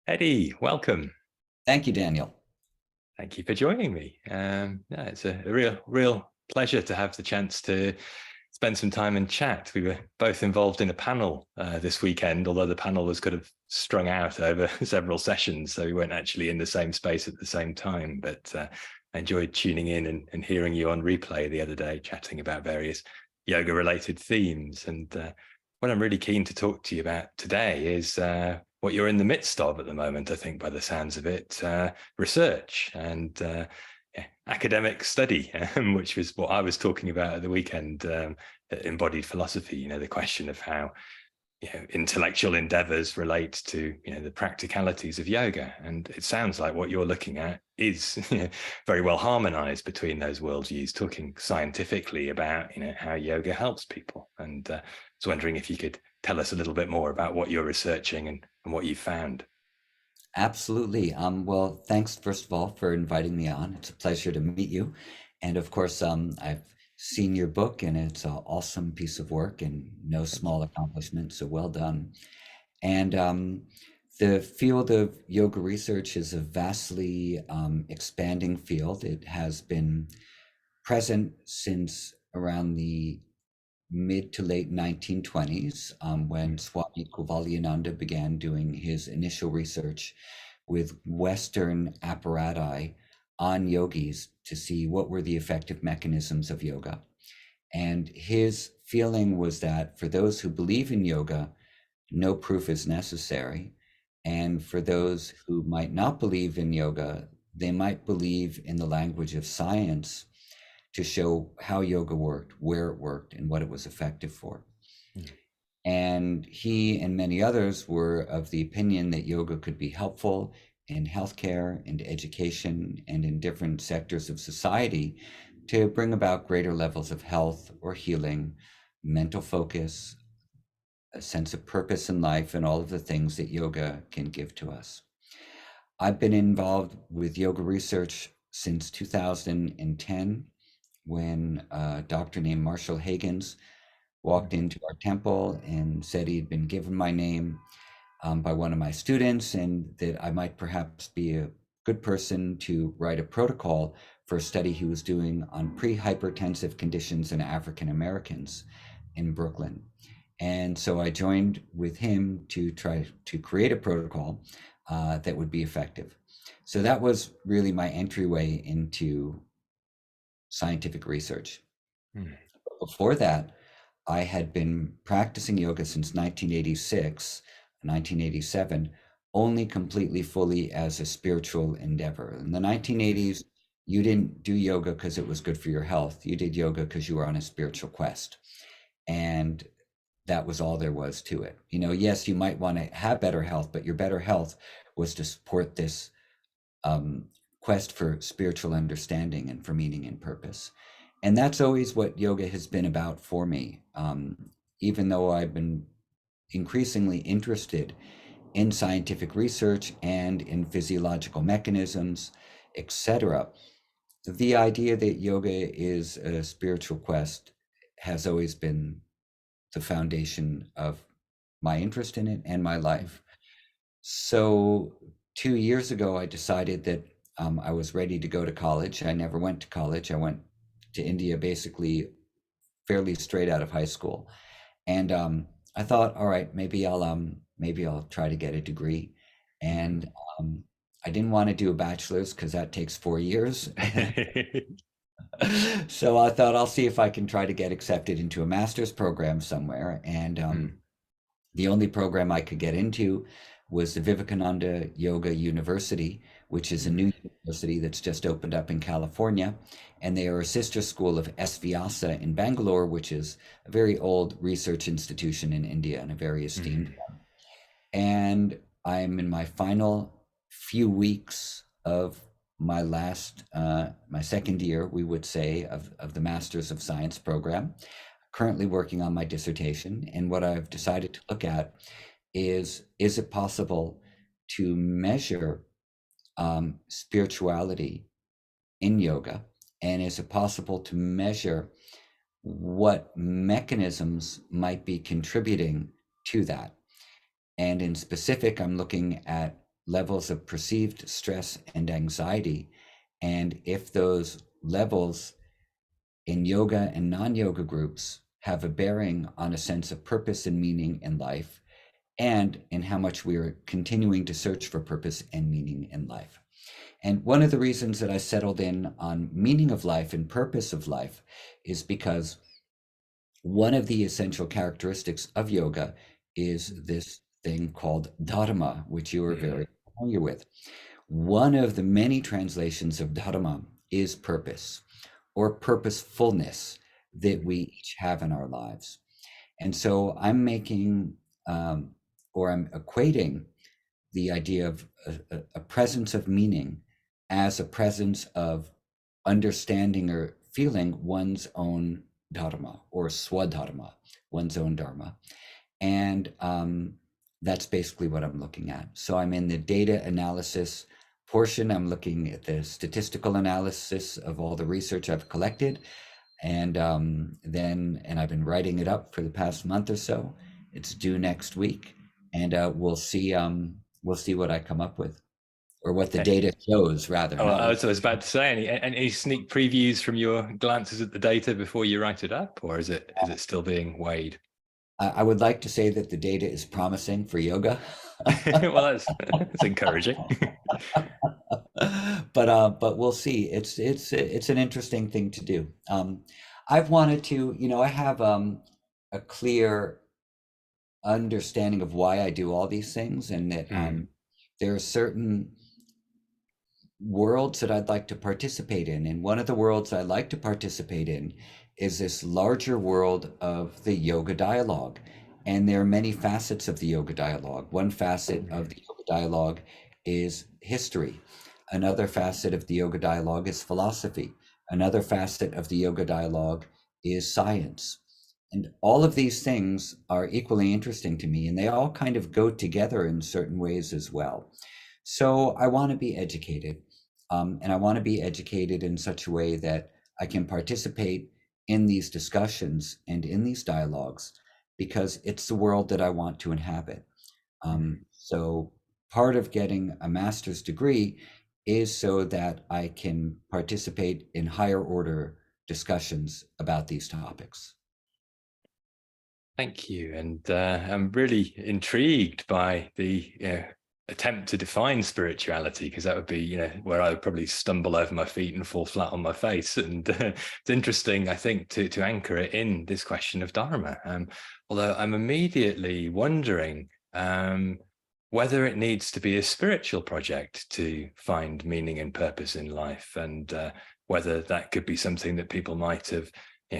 Eddie, welcome. Thank you, Daniel. Thank you for joining me. Yeah, it's a real pleasure to have the chance to spend some time and chat. We were both involved in a panel this weekend, although the panel was kind of strung out over several sessions, so we weren't actually in the same space at the same time. But I enjoyed tuning in and hearing you on replay the other day, chatting about various yoga-related themes. And what I'm really keen to talk to you about today is what you're in the midst of at the moment, I think, by the sounds of it, research and academic study, which was what I was talking about at the weekend, embodied philosophy, the question of how intellectual endeavors relate to the practicalities of yoga. And it sounds like what you're looking at is very well harmonized between those worldviews, talking scientifically about how yoga helps people. And I was wondering if you could tell us a little bit more about what you're researching and what you've found. Absolutely. Well, thanks first of all for inviting me on. It's a pleasure to meet you. And of course, I've seen your book and it's an awesome piece of work and no Thank you. small accomplishment. So well done. And the field of yoga research is a vastly expanding field. It has been present since around the mid to late 1920s, when Swami Kuvalayananda began doing his initial research with Western apparati on yogis to see what were the effective mechanisms of yoga. And his feeling was that for those who believe in yoga, no proof is necessary. And for those who might not believe in yoga, they might believe in the language of science to show how yoga worked, where it worked, and what it was effective for. Mm. And he and many others were of the opinion that yoga could be helpful in healthcare and education and in different sectors of society to bring about greater levels of health or healing, mental focus, a sense of purpose in life, and all of the things that yoga can give to us. I've been involved with yoga research since 2010 when a doctor named Marshall Higgins walked Mm. into our temple and said he'd been given my name by one of my students and that I might perhaps be a good person to write a protocol for a study he was doing on pre-hypertensive conditions in African Americans in Brooklyn. And so I joined with him to try to create a protocol that would be effective. So that was really my entryway into scientific research. Mm. Before that, I had been practicing yoga since 1986, 1987, only completely fully as a spiritual endeavor. In the 1980s, you didn't do yoga because it was good for your health. You did yoga because you were on a spiritual quest. And that was all there was to it. Yes, you might want to have better health, but your better health was to support this um, quest for spiritual understanding and for meaning and purpose. And that's always what yoga has been about for me. Even though I've been increasingly interested in scientific research and in physiological mechanisms, etc., the idea that yoga is a spiritual quest has always been the foundation of my interest in it and my life. So 2 years ago, I decided that I was ready to go to college. I never went to college. I went to India basically fairly straight out of high school, and I thought, all right, maybe I'll try to get a degree, and um, I didn't want to do a bachelor's because that takes 4 years. So I thought I'll see if I can try to get accepted into a master's program somewhere, and Mm. the only program I could get into was the Vivekananda Yoga University, which is a Mm. new university that's just opened up in California. And they are a sister school of S. Vyasa in Bangalore, which is a very old research institution in India and a very esteemed Mm. one. And I'm in my final few weeks of my second year, we would say, of the Masters of Science program, currently working on my dissertation. And what I've decided to look at is it possible to measure spirituality in yoga? And is it possible to measure what mechanisms might be contributing to that? And in specific, I'm looking at levels of perceived stress and anxiety. And if those levels in yoga and non-yoga groups have a bearing on a sense of purpose and meaning in life, and in how much we are continuing to search for purpose and meaning in life. And one of the reasons that I settled in on meaning of life and purpose of life is because one of the essential characteristics of yoga is this thing called dharma, which you are Mm, very familiar with. One of the many translations of dharma is purpose or purposefulness that we each have in our lives. And so I'm making or I'm equating the idea of a presence of meaning as a presence of understanding or feeling one's own dharma or swadharma, one's own dharma. And that's basically what I'm looking at. So I'm in the data analysis portion. I'm looking at the statistical analysis of all the research I've collected. And and I've been writing it up for the past month or so. It's due next week. And we'll see what I come up with, or what the okay. data shows, rather. Oh, Not what I was about to say, any sneak previews from your glances at the data before you write it up, or is it still being weighed? I would like to say that the data is promising for yoga. Well, that's encouraging. But we'll see. It's an interesting thing to do. I've wanted to, I have a clear understanding of why I do all these things, and that Mm, there are certain worlds that I'd like to participate in. And one of the worlds I like to participate in is this larger world of the yoga dialogue. And there are many facets of the yoga dialogue. One facet of mm, the yoga dialogue is history. Another facet of the yoga dialogue is philosophy. Another facet of the yoga dialogue is science. And all of these things are equally interesting to me, and they all kind of go together in certain ways as well. So I want to be educated, and I want to be educated in such a way that I can participate in these discussions and in these dialogues, because it's the world that I want to inhabit. mm. So part of getting a master's degree is so that I can participate in higher order discussions about these topics. Thank you. And I'm really intrigued by the attempt to define spirituality, because that would be, where I would probably stumble over my feet and fall flat on my face. And it's interesting, I think, to anchor it in this question of dharma. Although I'm immediately wondering whether it needs to be a spiritual project to find meaning and purpose in life, and whether that could be something that people might have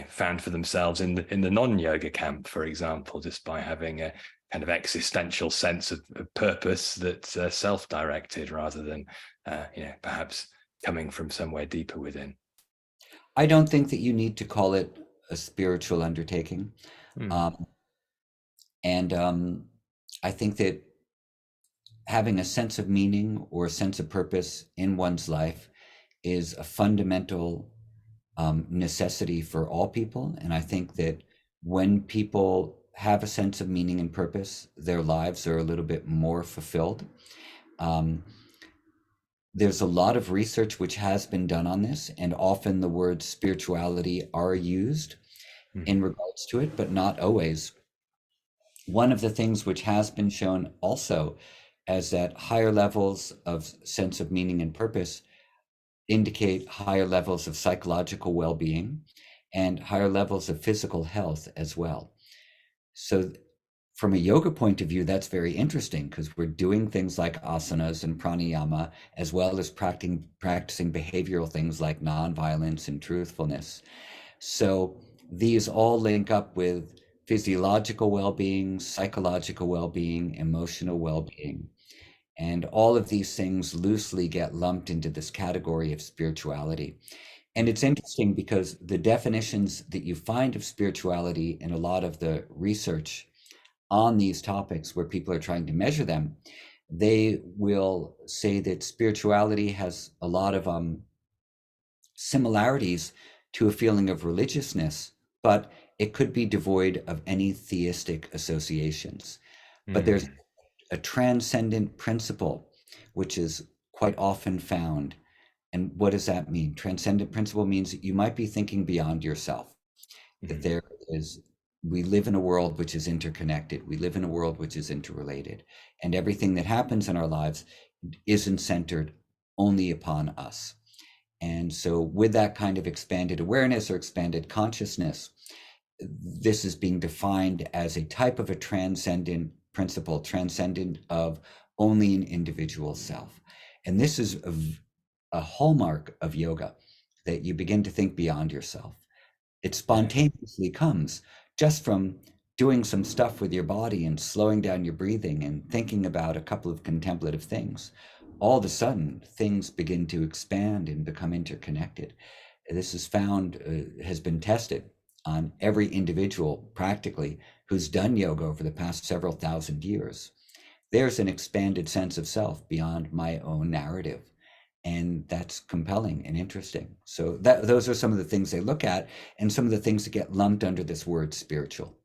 found for themselves in the non-yoga camp, for example, just by having a kind of existential sense of purpose that's self-directed rather than perhaps coming from somewhere deeper within. I don't think that you need to call it a spiritual undertaking. Hmm. Um, and I think that having a sense of meaning or a sense of purpose in one's life is a fundamental necessity for all people. And I think that when people have a sense of meaning and purpose, their lives are a little bit more fulfilled. Um, there's a lot of research which has been done on this, and often the words spirituality are used in Hmm. regards to it, but not always. One of the things which has been shown also is that higher levels of sense of meaning and purpose indicate higher levels of psychological well-being and higher levels of physical health as well. So from a yoga point of view, that's very interesting, because we're doing things like asanas and pranayama, as well as practicing behavioral things like nonviolence and truthfulness. So these all link up with physiological well-being, psychological well-being, emotional well-being. And all of these things loosely get lumped into this category of spirituality. And it's interesting because the definitions that you find of spirituality in a lot of the research on these topics, where people are trying to measure them, they will say that spirituality has a lot of similarities to a feeling of religiousness, but it could be devoid of any theistic associations. But there's Hmm. a transcendent principle which is quite often found. And what does that mean? Transcendent principle means that you might be thinking beyond yourself, that Mhm. there is, we live in a world which is interconnected. We live in a world which is interrelated. And everything that happens in our lives isn't centered only upon us. And so, with that kind of expanded awareness or expanded consciousness, this is being defined as a type of a transcendent principle, transcendent of only an individual self. And this is a hallmark of yoga, that you begin to think beyond yourself. It Yeah. spontaneously comes just from doing some stuff with your body and slowing down your breathing and thinking about a couple of contemplative things. All of a sudden, things begin to expand and become interconnected. This is found, has been tested on every individual practically who's done yoga over the past several thousand years. There's an expanded sense of self beyond my own narrative. And that's compelling and interesting. So those are some of the things they look at, and some of the things that get lumped under this word spiritual.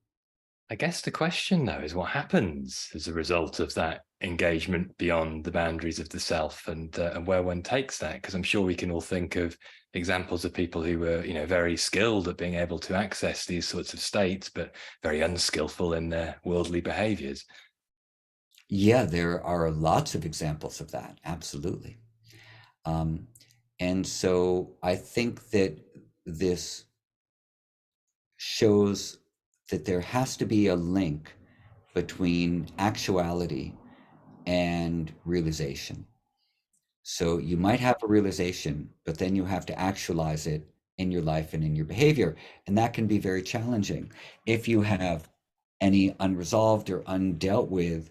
I guess the question, though, is what happens as a result of that engagement beyond the boundaries of the self, and where one takes that. Because I'm sure we can all think of examples of people who were, very skilled at being able to access these sorts of states, but very unskillful in their worldly behaviors. Yeah, there are lots of examples of that. Absolutely. Um, and so I think that this shows that there has to be a link between actuality and realization. So you might have a realization, but then you have to actualize it in your life and in your behavior. And that can be very challenging. If you have any unresolved or undealt with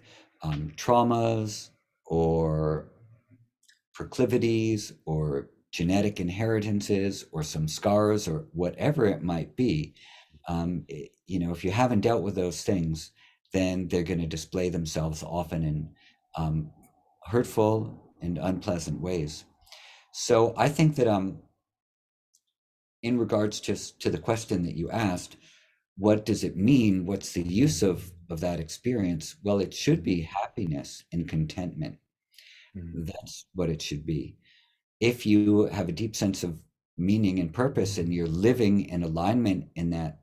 traumas or proclivities or genetic inheritances or some scars or whatever it might be, if you haven't dealt with those things, then they're going to display themselves often in um, hurtful and unpleasant ways. So I think that in regards just to the question that you asked, what does it mean? What's the use of that experience? Well, it should be happiness and contentment. Mm. That's what it should be. If you have a deep sense of meaning and purpose and you're living in alignment in that,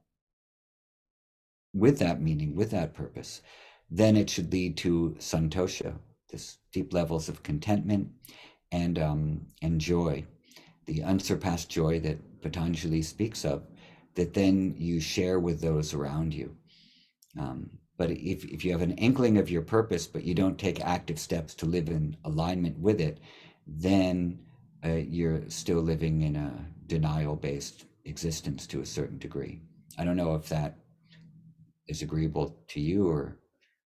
with that meaning, with that purpose, then it should lead to santosha, this deep levels of contentment and joy, the unsurpassed joy that Patanjali speaks of, that then you share with those around you. But if you have an inkling of your purpose, but you don't take active steps to live in alignment with it, then you're still living in a denial-based existence to a certain degree. I don't know if that is agreeable to you or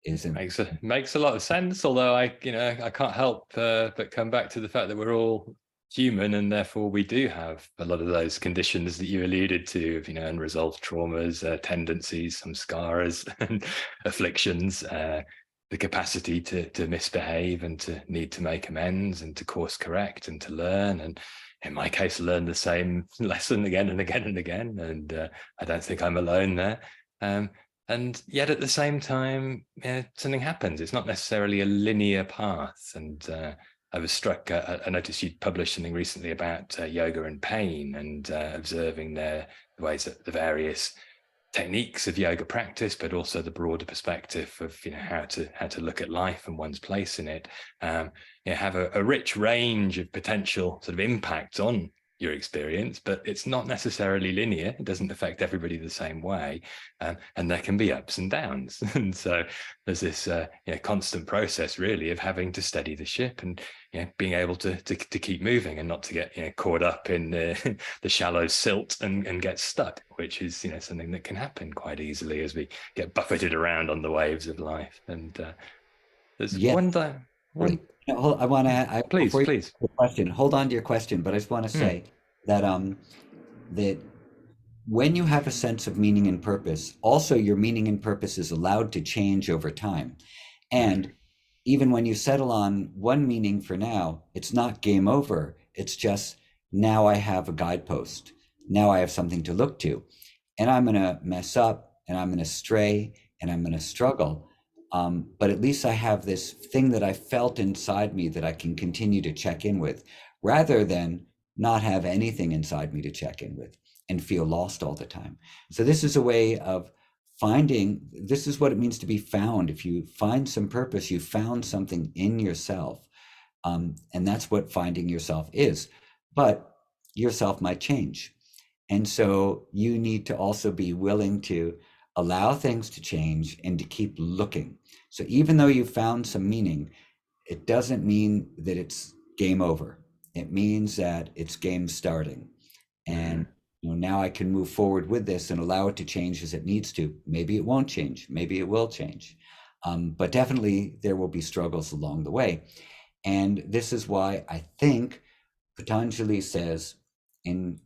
isn't. Makes a lot of sense. Although I can't help but come back to the fact that we're all human, and therefore we do have a lot of those conditions that you alluded to, of unresolved traumas, tendencies, some scars, and afflictions. The capacity to misbehave and to need to make amends and to course correct and to learn, and in my case learn the same lesson again and again and again, and I don't think I'm alone there. um, and yet at the same time, something happens. It's not necessarily a linear path. And I was struck, I noticed you'd published something recently about yoga and pain, and observing the ways that the various techniques of yoga practice, but also the broader perspective of how to look at life and one's place in it, have a rich range of potential sort of impacts on your experience, but it's not necessarily linear. It doesn't affect everybody the same way, and there can be ups and downs. And so there's this constant process, really, of having to steady the ship and being able to keep moving and not to get caught up in the shallow silt and get stuck, which is something that can happen quite easily as we get buffeted around on the waves of life. And there's Yeah, one time, totally. one. I want to, Please, before you please. ask the question, hold on to your question, but I just want to Mm, say that that when you have a sense of meaning and purpose, also your meaning and purpose is allowed to change over time. And mm, even when you settle on one meaning for now, it's not game over. It's just, now I have a guidepost. Now I have something to look to. And I'm going to mess up and I'm going to stray and I'm going to struggle. But at least I have this thing that I felt inside me that I can continue to check in with, rather than not have anything inside me to check in with and feel lost all the time. So this is a way of finding, this is what it means to be found. If you find some purpose, you found something in yourself. And that's what finding yourself is. But yourself might change. And so you need to also be willing to allow things to change and to keep looking. So even though you found some meaning, it doesn't mean that it's game over. It means that it's game starting. And Mm. now I can move forward with this and allow it to change as it needs to. Maybe it won't change. Maybe it will change. But definitely there will be struggles along the way. And this is why I think Patanjali says in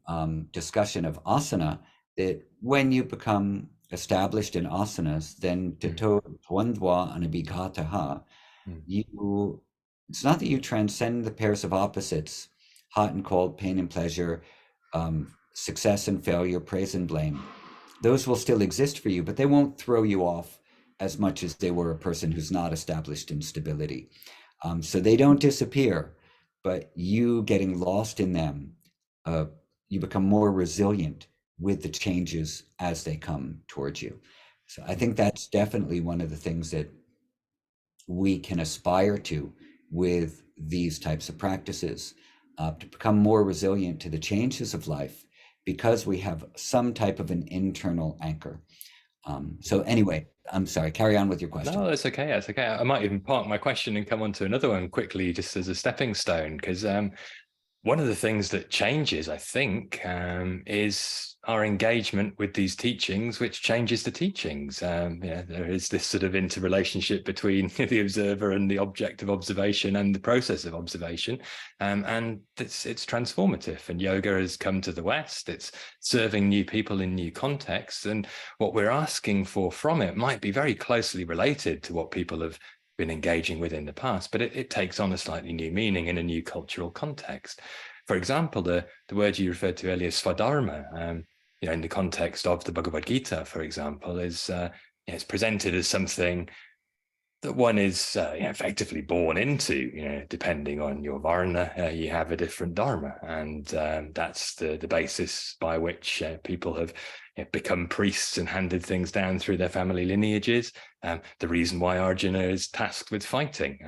discussion of asana that when you become established in asanas, then Mm. tato twandva anabhigataha, Mm. you, it's not that you transcend the pairs of opposites, hot and cold, pain and pleasure, success and failure, praise and blame. Those will still exist for you, but they won't throw you off as much as they were a person who's not established in stability. So they don't disappear, but you getting lost in them, uh, you become more resilient with the changes as they come towards you. So I Mm. think that's definitely one of the things that we can aspire to with these types of practices, to become more resilient to the changes of life because we have some type of an internal anchor. So anyway, I'm sorry, carry on with your question. No, that's okay. That's okay. I might even park my question and come on to another one quickly, just as a stepping stone, because one of the things that changes, I think, is our engagement with these teachings, which changes the teachings. There is this sort of interrelationship between the observer and the object of observation and the process of observation. And it's transformative. And yoga has come to the West. It's serving new people in new contexts. And what we're asking for from it might be very closely related to what people have been engaging with in the past, but it takes on a slightly new meaning in a new cultural context. For example, the word you referred to earlier, swadharma, in the context of the Bhagavad Gita, for example, is it's presented as something that one is effectively born into. Depending on your varna, you have a different dharma, and that's the basis by which people have become priests and handed things down through their family lineages. The reason why Arjuna is tasked with fighting.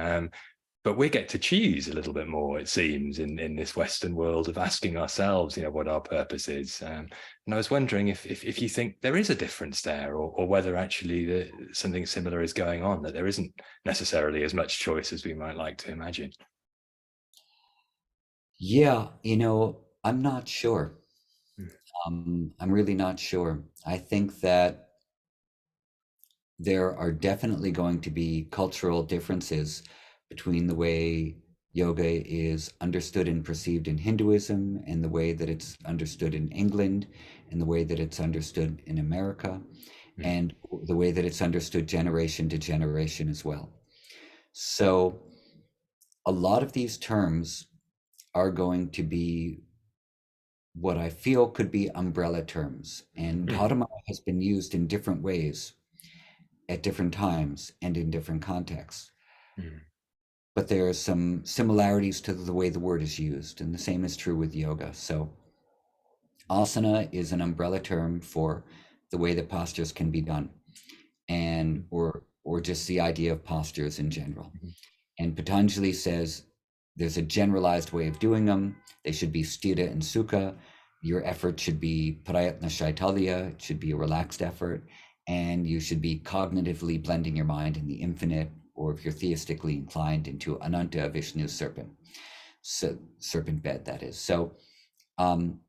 But we get to choose a little bit more, it seems, in this Western world of asking ourselves, what our purpose is. And I was wondering if you think there is a difference there, or whether actually something similar is going on, that there isn't necessarily as much choice as we might like to imagine. Yeah, I'm not sure. Mm. I'm really not sure. I think that there are definitely going to be cultural differences between the way yoga is understood and perceived in Hinduism and the way that it's understood in England and the way that it's understood in America Mm. and the way that it's understood generation to generation as well. So a lot of these terms are going to be what I feel could be umbrella terms. And Mm. dharma has been used in different ways at different times and in different contexts. Mm. But there are some similarities to the way the word is used, and the same is true with yoga. So, asana is an umbrella term for the way that postures can be done, and Mm. or just the idea of postures in general. Mm. And Patanjali says there's a generalized way of doing them. They should be sthira and sukha. Your effort should be prayatna shaitalia. It should be a relaxed effort. And you should be cognitively blending your mind in the infinite, or if you're theistically inclined, into Ananta Vishnu's serpent. So, serpent bed, that is. So, um,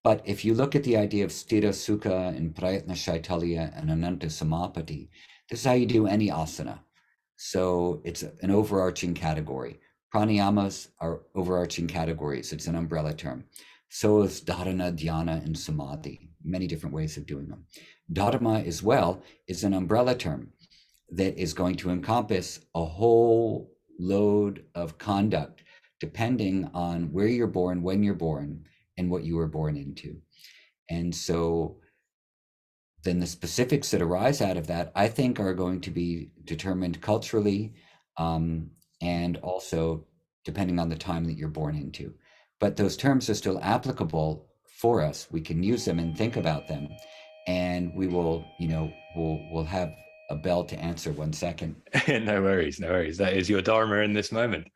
but if you look at the idea of sthira sukha and prayatna shaitalia and Ananta samapati, this is how you do any asana. So it's an overarching category. Pranayamas are overarching categories. It's an umbrella term. So is dharana, dhyana, and samadhi, many different ways of doing them. Dharma as well is an umbrella term that is going to encompass a whole load of conduct depending on where you're born, when you're born, and what you were born into. And so then the specifics that arise out of that, I think, are going to be determined culturally, and also depending on the time that you're born into. But those terms are still applicable for us. We can use them and think about them, and we will, we'll have a bell to answer 1 second. No worries, no worries. That is your dharma in this moment.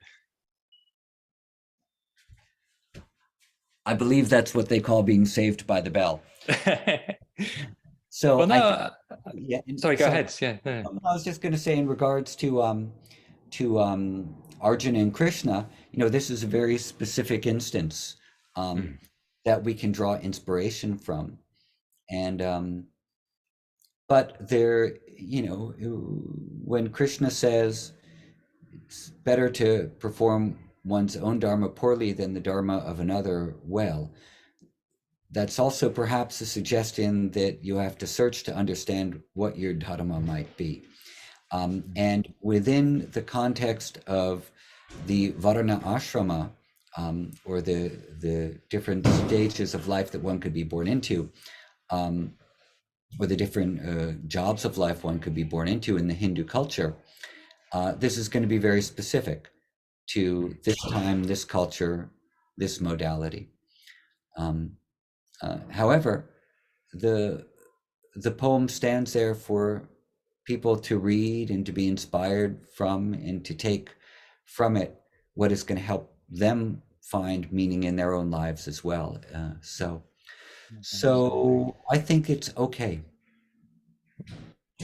I believe that's what they call being saved by the bell. So Well, I think, no, yeah. sorry, go So ahead. Yeah, no. I was just going to say, in regards to Arjuna and Krishna, this is a very specific instance, Mm. that we can draw inspiration from, and but there, when Krishna says it's better to perform one's own dharma poorly than the dharma of another well, that's also perhaps a suggestion that you have to search to understand what your dharma might be. And within the context of the Varna ashrama, or the different stages of life that one could be born into, or the different jobs of life one could be born into in the Hindu culture, this is going to be very specific to this time, this culture, this modality. However, the the poem stands there for people to read and to be inspired from, and to take from it what is going to help them find meaning in their own lives as well. So I think it's okay.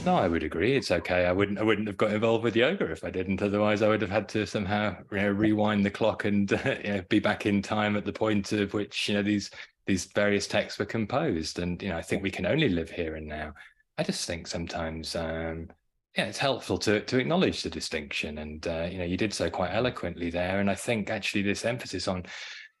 No, I would agree. It's okay. I wouldn't have got involved with yoga if I didn't. Otherwise, I would have had to somehow, rewind the clock and be back in time at the point of which these various texts were composed. And I think we can only live here and now. I just think sometimes, yeah, it's helpful to acknowledge the distinction. And you did so quite eloquently there. And I think actually this emphasis on,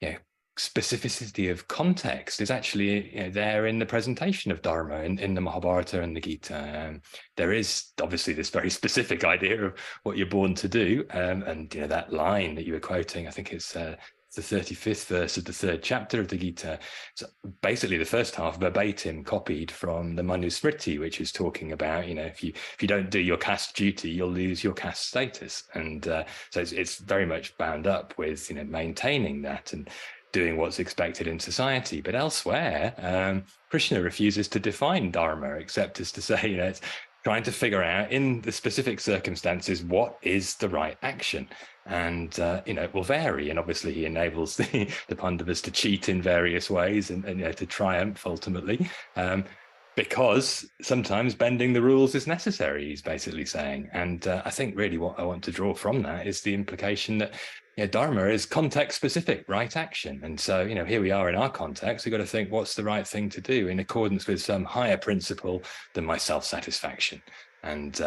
you know, specificity of context is actually there in the presentation of dharma in the Mahabharata and the Gita. There is obviously this very specific idea of what you're born to do, and that line that you were quoting, I think it's the 35th verse of the 3rd chapter of the Gita. So basically the first half verbatim copied from the Manusmriti, which is talking about, if you don't do your caste duty, you'll lose your caste status. And so it's very much bound up with maintaining that and doing what's expected in society. But elsewhere, Krishna refuses to define dharma, except as to say, it's trying to figure out in the specific circumstances what is the right action. And it will vary, and obviously he enables the Pandavas to cheat in various ways and to triumph ultimately, because sometimes bending the rules is necessary, he's basically saying. And I think really what I want to draw from that is the implication that dharma is context specific, right action. And so here we are in our context, we've got to think what's the right thing to do in accordance with some higher principle than my self-satisfaction. And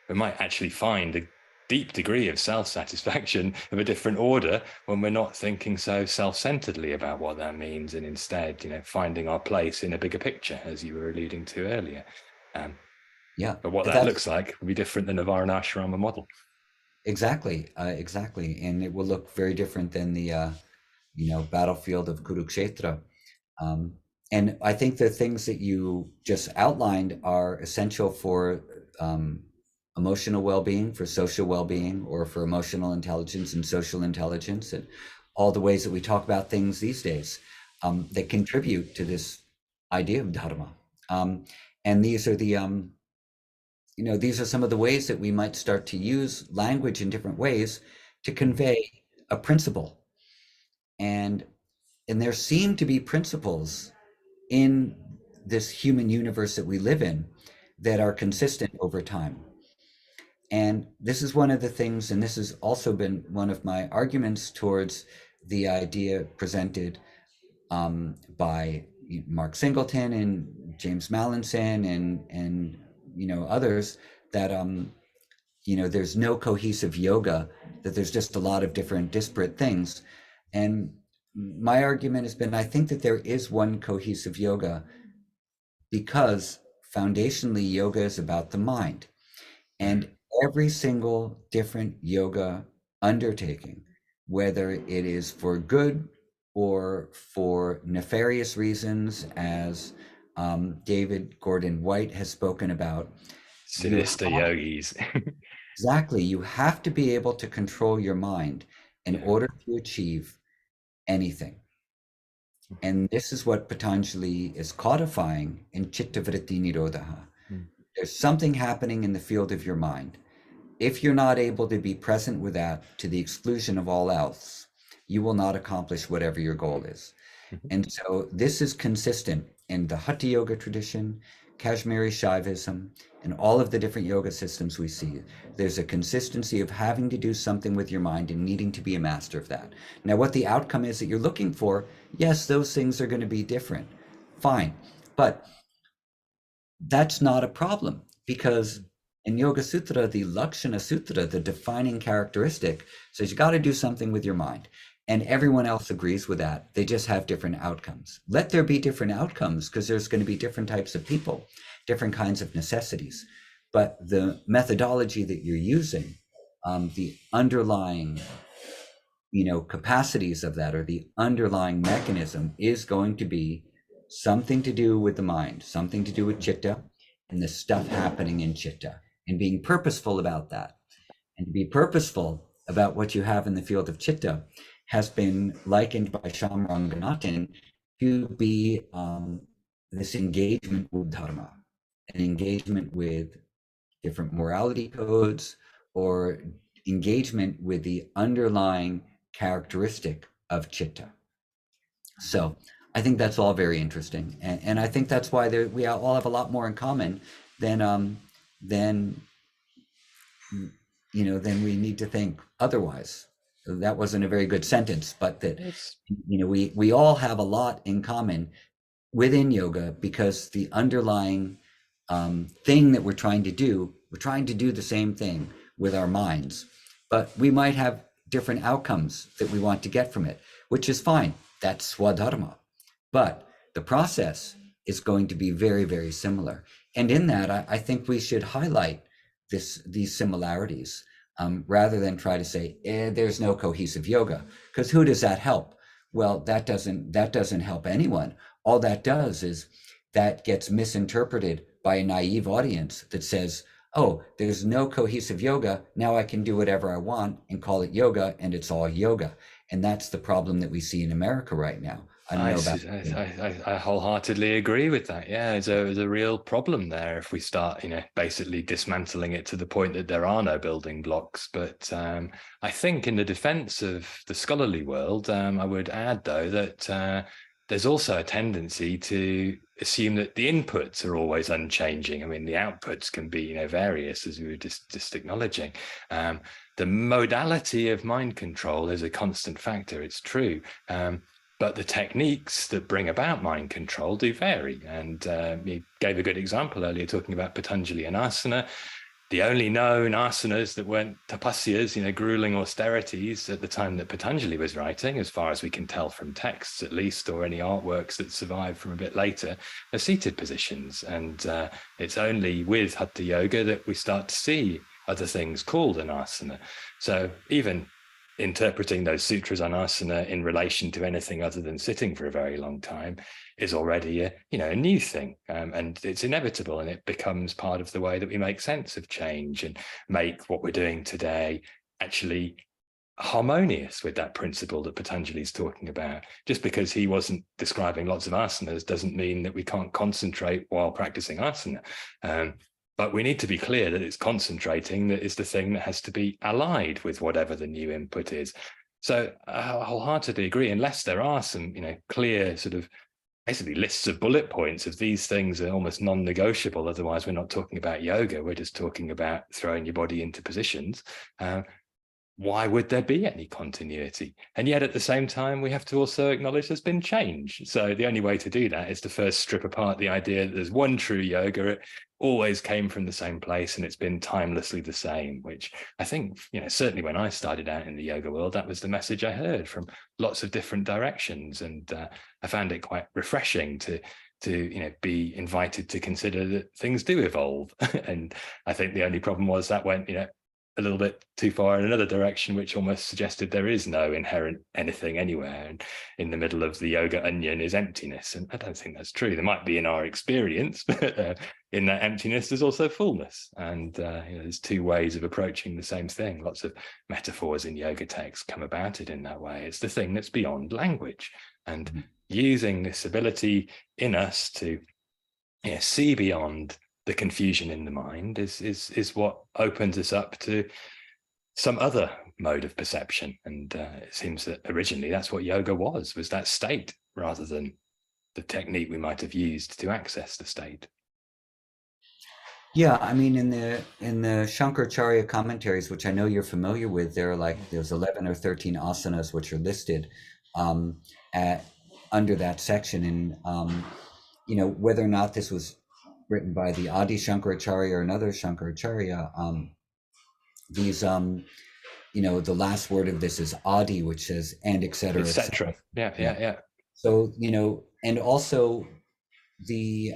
we might actually find a deep degree of self-satisfaction of a different order when we're not thinking so self-centeredly about what that means, and instead finding our place in a bigger picture, as you were alluding to earlier. Yeah, but what that looks like will be different than a Varnashrama model. Exactly, and it will look very different than the battlefield of Kurukshetra. And I think the things that you just outlined are essential for emotional well-being, for social well-being, or for emotional intelligence and social intelligence, and all the ways that we talk about things these days, that contribute to this idea of dharma. And these are these are some of the ways that we might start to use language in different ways to convey a principle. And there seem to be principles in this human universe that we live in that are consistent over time. And this is one of the things, and this has also been one of my arguments towards the idea presented by Mark Singleton and James Mallinson and others, that there's no cohesive yoga, that there's just a lot of different disparate things. And my argument has been, I think that there is one cohesive yoga, because foundationally yoga is about the mind, and every single different yoga undertaking, whether it is for good or for nefarious reasons, as David Gordon White has spoken about. You Sinister yogis. exactly, you have to be able to control your mind in Yeah. order to achieve anything. And this is what Patanjali is codifying in Chitta Vritti Nirodha. Mm. There's something happening in the field of your mind. If you're not able to be present with that to the exclusion of all else, you will not accomplish whatever your goal is. Mhm. And so this is consistent in the Hatha Yoga tradition, Kashmiri Shaivism, and all of the different yoga systems we see. There's a consistency of having to do something with your mind and needing to be a master of that. Now, what the outcome is that you're looking for, yes, those things are going to be different. Fine. But that's not a problem because in Yoga Sutra, the Lakshana Sutra, the defining characteristic, says you got to do something with your mind. And everyone else agrees with that. They just have different outcomes. Let there be different outcomes because there's going to be different types of people, different kinds of necessities. But the methodology that you're using, the underlying capacities of that or the underlying mechanism is going to be something to do with the mind, something to do with chitta and the stuff happening in chitta and being purposeful about that. And to be purposeful about what you have in the field of chitta has been likened by Shamranganathan to be this engagement with dharma, an engagement with different morality codes or engagement with the underlying characteristic of chitta. So I think that's all very interesting, and I think that's why we all have a lot more in common than than we need to think otherwise. That wasn't a very good sentence, but that It's we all have a lot in common within yoga because the underlying thing that we're trying to do the same thing with our minds, but we might have different outcomes that we want to get from it, which is fine. That's swadharma. But the process is going to be very, very similar. And in that, I think we should highlight these similarities rather than try to say, there's no cohesive yoga, because who does that help? Well, that doesn't help anyone. All that does is that gets misinterpreted by a naive audience that says, oh, there's no cohesive yoga. Now I can do whatever I want and call it yoga, and it's all yoga. And that's the problem that we see in America right now. I don't know about you. I wholeheartely agree with that. Yeah, there's a real problem there if we start, basically dismantling it to the point that there are no building blocks. But I think in the defense of the scholarly world, I would add, though, that there's also a tendency to assume that the inputs are always unchanging. I mean, the outputs can be, various, as we were just acknowledging. The modality of mind control is a constant factor. It's true. But the techniques that bring about mind control do vary. And you gave a good example earlier, talking about Patanjali and asana. The only known asanas that weren't tapasyas, grueling austerities at the time that Patanjali was writing, as far as we can tell from texts at least, or any artworks that survive from a bit later, are seated positions. And it's only with Hatha Yoga that we start to see other things called an asana. So even interpreting those sutras on asana in relation to anything other than sitting for a very long time is already a new thing, and it's inevitable, and it becomes part of the way that we make sense of change and make what we're doing today actually harmonious with that principle that Patanjali is talking about. Just because he wasn't describing lots of asanas doesn't mean that we can't concentrate while practicing asana. But we need to be clear that it's concentrating that is the thing that has to be allied with whatever the new input is. So I wholeheartedly agree, unless there are some, clear sort of basically lists of bullet points of these things are almost non-negotiable. Otherwise, we're not talking about yoga. We're just talking about throwing your body into positions. Why would there be any continuity? And yet at the same time, we have to also acknowledge there's been change. So the only way to do that is to first strip apart the idea that there's one true yoga. It always came from the same place and it's been timelessly the same, which I think, certainly when I started out in the yoga world, that was the message I heard from lots of different directions. And I found it quite refreshing to be invited to consider that things do evolve. And I think the only problem was that went, a little bit too far in another direction, which almost suggested there is no inherent anything anywhere, and in the middle of the yoga onion is emptiness. And I don't think that's true. There might be in our experience, but in that emptiness there's also fullness. And there's two ways of approaching the same thing. Lots of metaphors in yoga texts come about it in that way. It's the thing that's beyond language, and using this ability in us to see beyond the confusion in the mind is what opens us up to some other mode of perception. And it seems that originally that's what yoga was that state, rather than the technique we might have used to access the state. Yeah, I mean, in the Shankaracharya commentaries, which I know you're familiar with, there's 11 or 13 asanas which are listed at under that section. And whether or not this was written by the Adi Shankaracharya or another Shankaracharya, these the last word of this is Adi, which says and etc. etc. Yeah. So and also the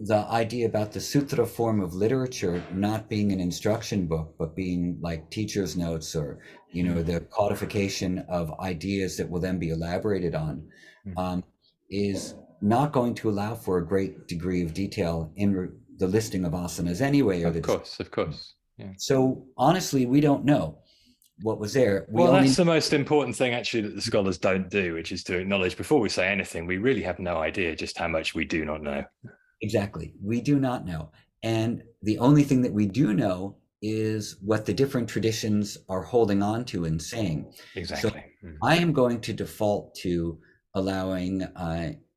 idea about the sutra form of literature not being an instruction book, but being like teacher's notes, or the codification of ideas that will then be elaborated on, is not going to allow for a great degree of detail in the listing of asanas anyway. Of course. Yeah. So honestly, we don't know what was there. That's the most important thing, actually, that the scholars don't do, which is to acknowledge before we say anything, we really have no idea just how much we do not know. Exactly. We do not know. And the only thing that we do know is what the different traditions are holding on to and saying. Exactly. So I am going to default to allowing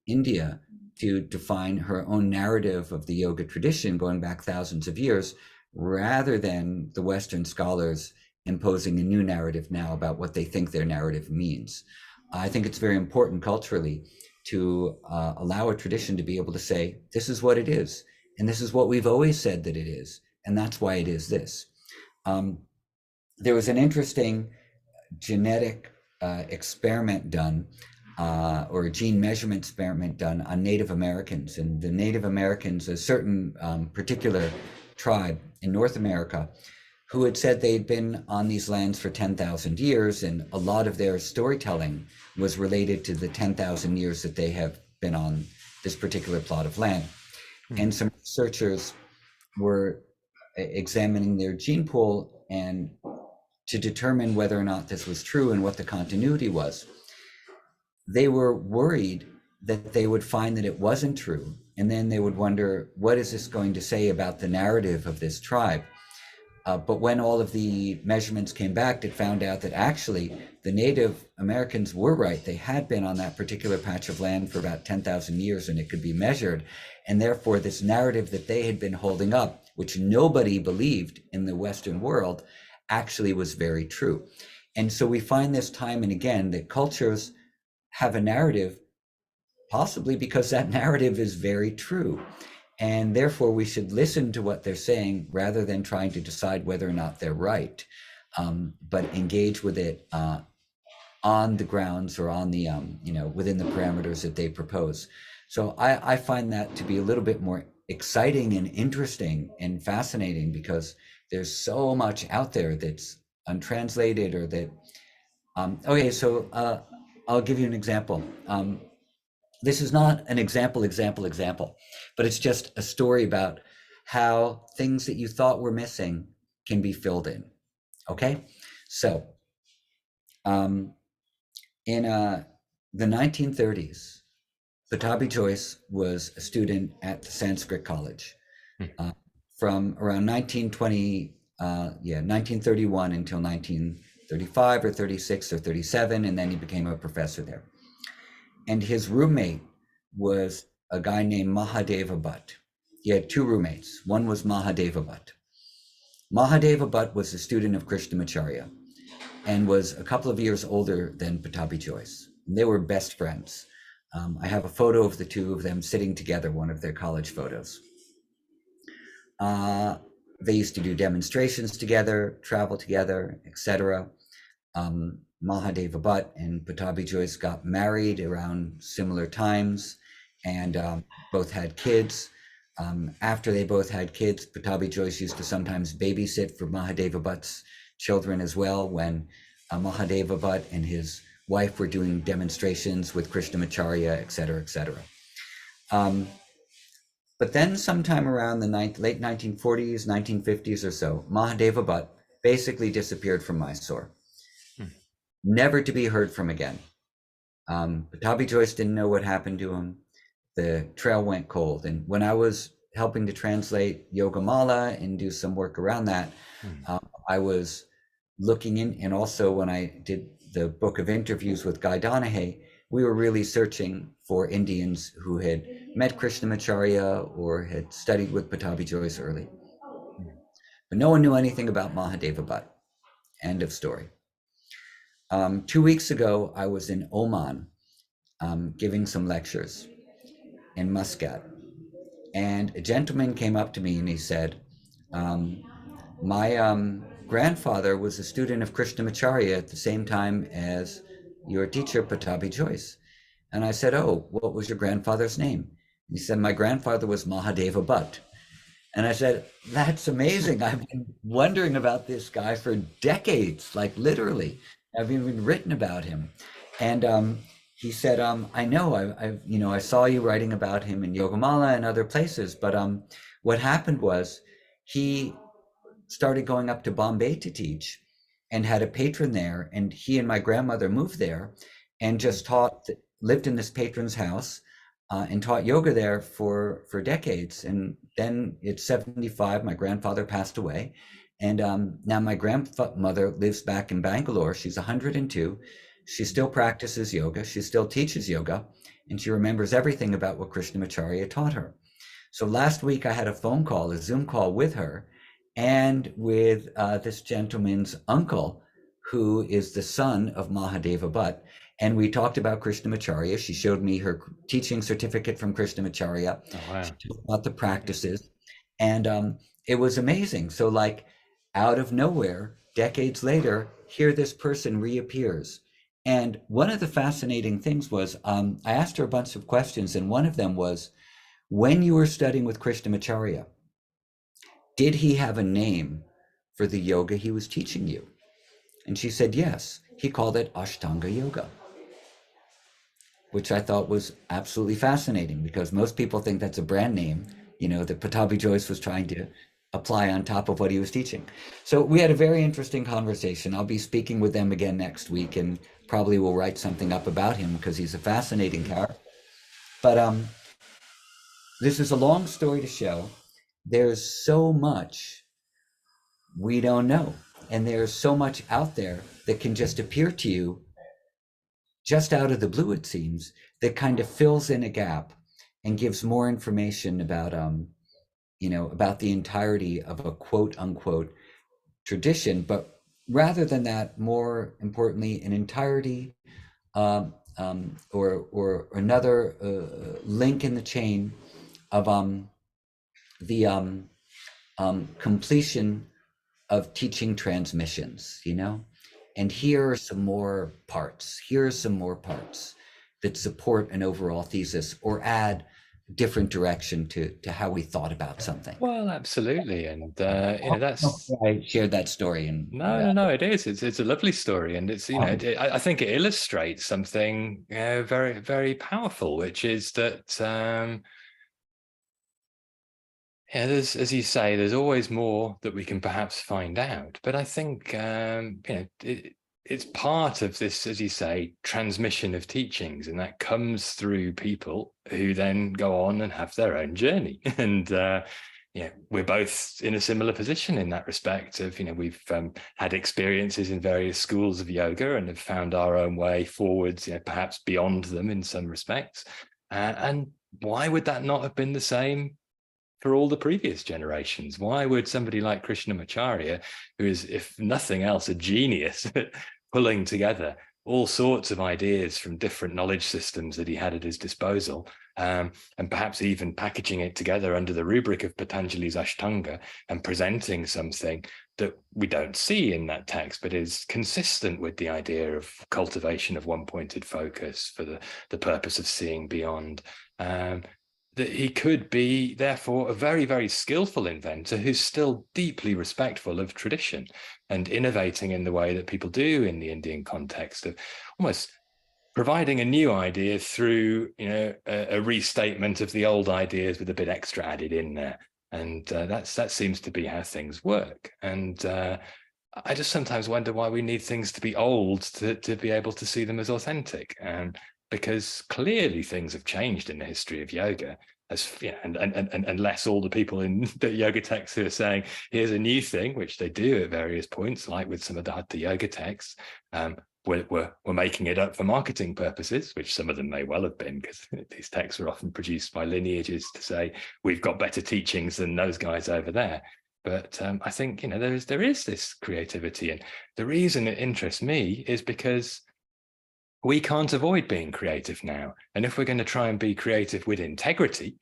India to define her own narrative of the yoga tradition going back thousands of years, rather than the Western scholars imposing a new narrative now about what they think their narrative means. I think it's very important culturally to allow a tradition to be able to say, this is what it is, and this is what we've always said that it is, and that's why it is this. There was an interesting genetic experiment done, or a gene measurement experiment done on Native Americans. And the Native Americans, a certain particular tribe in North America, who had said they'd been on these lands for 10,000 years, and a lot of their storytelling was related to the 10,000 years that they have been on this particular plot of land. And some researchers were examining their gene pool and to determine whether or not this was true and what the continuity was. They were worried that they would find that it wasn't true, and then they would wonder, what is this going to say about the narrative of this tribe? But when all of the measurements came back, it found out that actually the Native Americans were right. They had been on that particular patch of land for about 10,000 years, and it could be measured. And therefore, this narrative that they had been holding up, which nobody believed in the Western world, actually was very true. And so we find this time and again that cultures have a narrative, possibly because that narrative is very true. And therefore, we should listen to what they're saying rather than trying to decide whether or not they're right, but engage with it on the grounds or on the, within the parameters that they propose. So I find that to be a little bit more exciting and interesting and fascinating, because there's so much out there that's untranslated or that, okay, so I'll give you an example. This is not an example, but it's just a story about how things that you thought were missing can be filled in. Okay, so in the 1930s, Pattabhi Jois was a student at the Sanskrit College from around 1931 until 1935 or 36 or 37, and then he became a professor there. And his roommate was a guy named Mahadeva Bhatt. He had two roommates. One was Mahadeva Bhatt. Mahadeva Bhatt was a student of Krishnamacharya and was a couple of years older than Pattabhi Jois. They were best friends. I have a photo of the two of them sitting together, one of their college photos. They used to do demonstrations together, travel together, etc. Mahadeva Bhatt and Pattabhi Jois got married around similar times, and both had kids. After they both had kids, Pattabhi Jois used to sometimes babysit for Mahadeva Bhatt's children as well, when Mahadeva Bhatt and his wife were doing demonstrations with Krishnamacharya, et cetera, et cetera. But then sometime around the late 1940s, 1950s or so, Mahadeva Bhatt basically disappeared from Mysore, never to be heard from again. Pattabhi Jois didn't know what happened to him. The trail went cold. And when I was helping to translate Yogamala and do some work around that, I was looking in, and also when I did the book of interviews with Guy Donahue, we were really searching for Indians who had met Krishnamacharya or had studied with Pattabhi Jois early. But no one knew anything about Mahadeva Bhatt. End of story. 2 weeks ago, I was in Oman giving some lectures in Muscat. And a gentleman came up to me and he said, my grandfather was a student of Krishnamacharya at the same time as your teacher, Pattabhi Jois. And I said, oh, what was your grandfather's name? He said, my grandfather was Mahadeva Bhatt. And I said, that's amazing. I've been wondering about this guy for decades, like literally. I've even written about him. And he said, I know, I saw you writing about him in Yogamala and other places, but what happened was he started going up to Bombay to teach and had a patron there, and he and my grandmother moved there and just lived in this patron's house and taught yoga there for decades. And then at 75, my grandfather passed away. And now my grandmother lives back in Bangalore. She's 102. She still practices yoga. She still teaches yoga. And she remembers everything about what Krishnamacharya taught her. So last week I had a phone call, a Zoom call with her and with this gentleman's uncle, who is the son of Mahadeva Bhatt. And we talked about Krishnamacharya. She showed me her teaching certificate from Krishnamacharya. Oh, wow. She talked about the practices. And it was amazing. So like out of nowhere, decades later, here this person reappears. And one of the fascinating things was I asked her a bunch of questions, and one of them was, when you were studying with Krishnamacharya, did he have a name for the yoga he was teaching you? And she said, yes. He called it Ashtanga yoga, which I thought was absolutely fascinating, because most people think that's a brand name, that Pattabhi Jois was trying to apply on top of what he was teaching. So we had a very interesting conversation. I'll be speaking with them again next week, and probably will write something up about him because he's a fascinating character. But this is a long story to show. There's so much we don't know. And there's so much out there that can just appear to you just out of the blue, it seems, that kind of fills in a gap and gives more information about, about the entirety of a quote unquote tradition. But rather than that, more importantly, an entirety or another link in the chain of the completion of teaching transmissions, and here are some more parts. Here are some more parts that support an overall thesis or add different direction to how we thought about something. Well, absolutely. And that's, I shared that story. And no, it is. It's a lovely story, and it's I think it illustrates something very, very powerful, which is that there's, as you say, there's always more that we can perhaps find out. But I think it's part of this, as you say, transmission of teachings, and that comes through people who then go on and have their own journey. And we're both in a similar position in that respect of, we've had experiences in various schools of yoga and have found our own way forwards, perhaps beyond them in some respects. And why would that not have been the same for all the previous generations? Why would somebody like Krishnamacharya, who is, if nothing else, a genius at pulling together all sorts of ideas from different knowledge systems that he had at his disposal, and perhaps even packaging it together under the rubric of Patanjali's Ashtanga and presenting something that we don't see in that text, but is consistent with the idea of cultivation of one-pointed focus for the purpose of seeing beyond. that he could be, therefore, a very, very skillful inventor who's still deeply respectful of tradition and innovating in the way that people do in the Indian context of almost providing a new idea through, a restatement of the old ideas with a bit extra added in there. And that seems to be how things work. And I just sometimes wonder why we need things to be old to be able to see them as authentic. Because clearly things have changed in the history of yoga. And unless all the people in the yoga texts who are saying here's a new thing, which they do at various points, like with some of the hatha yoga texts, we're making it up for marketing purposes, which some of them may well have been, because these texts are often produced by lineages to say we've got better teachings than those guys over there. But I think there is this creativity, and the reason it interests me is because we can't avoid being creative now. And if we're going to try and be creative with integrity,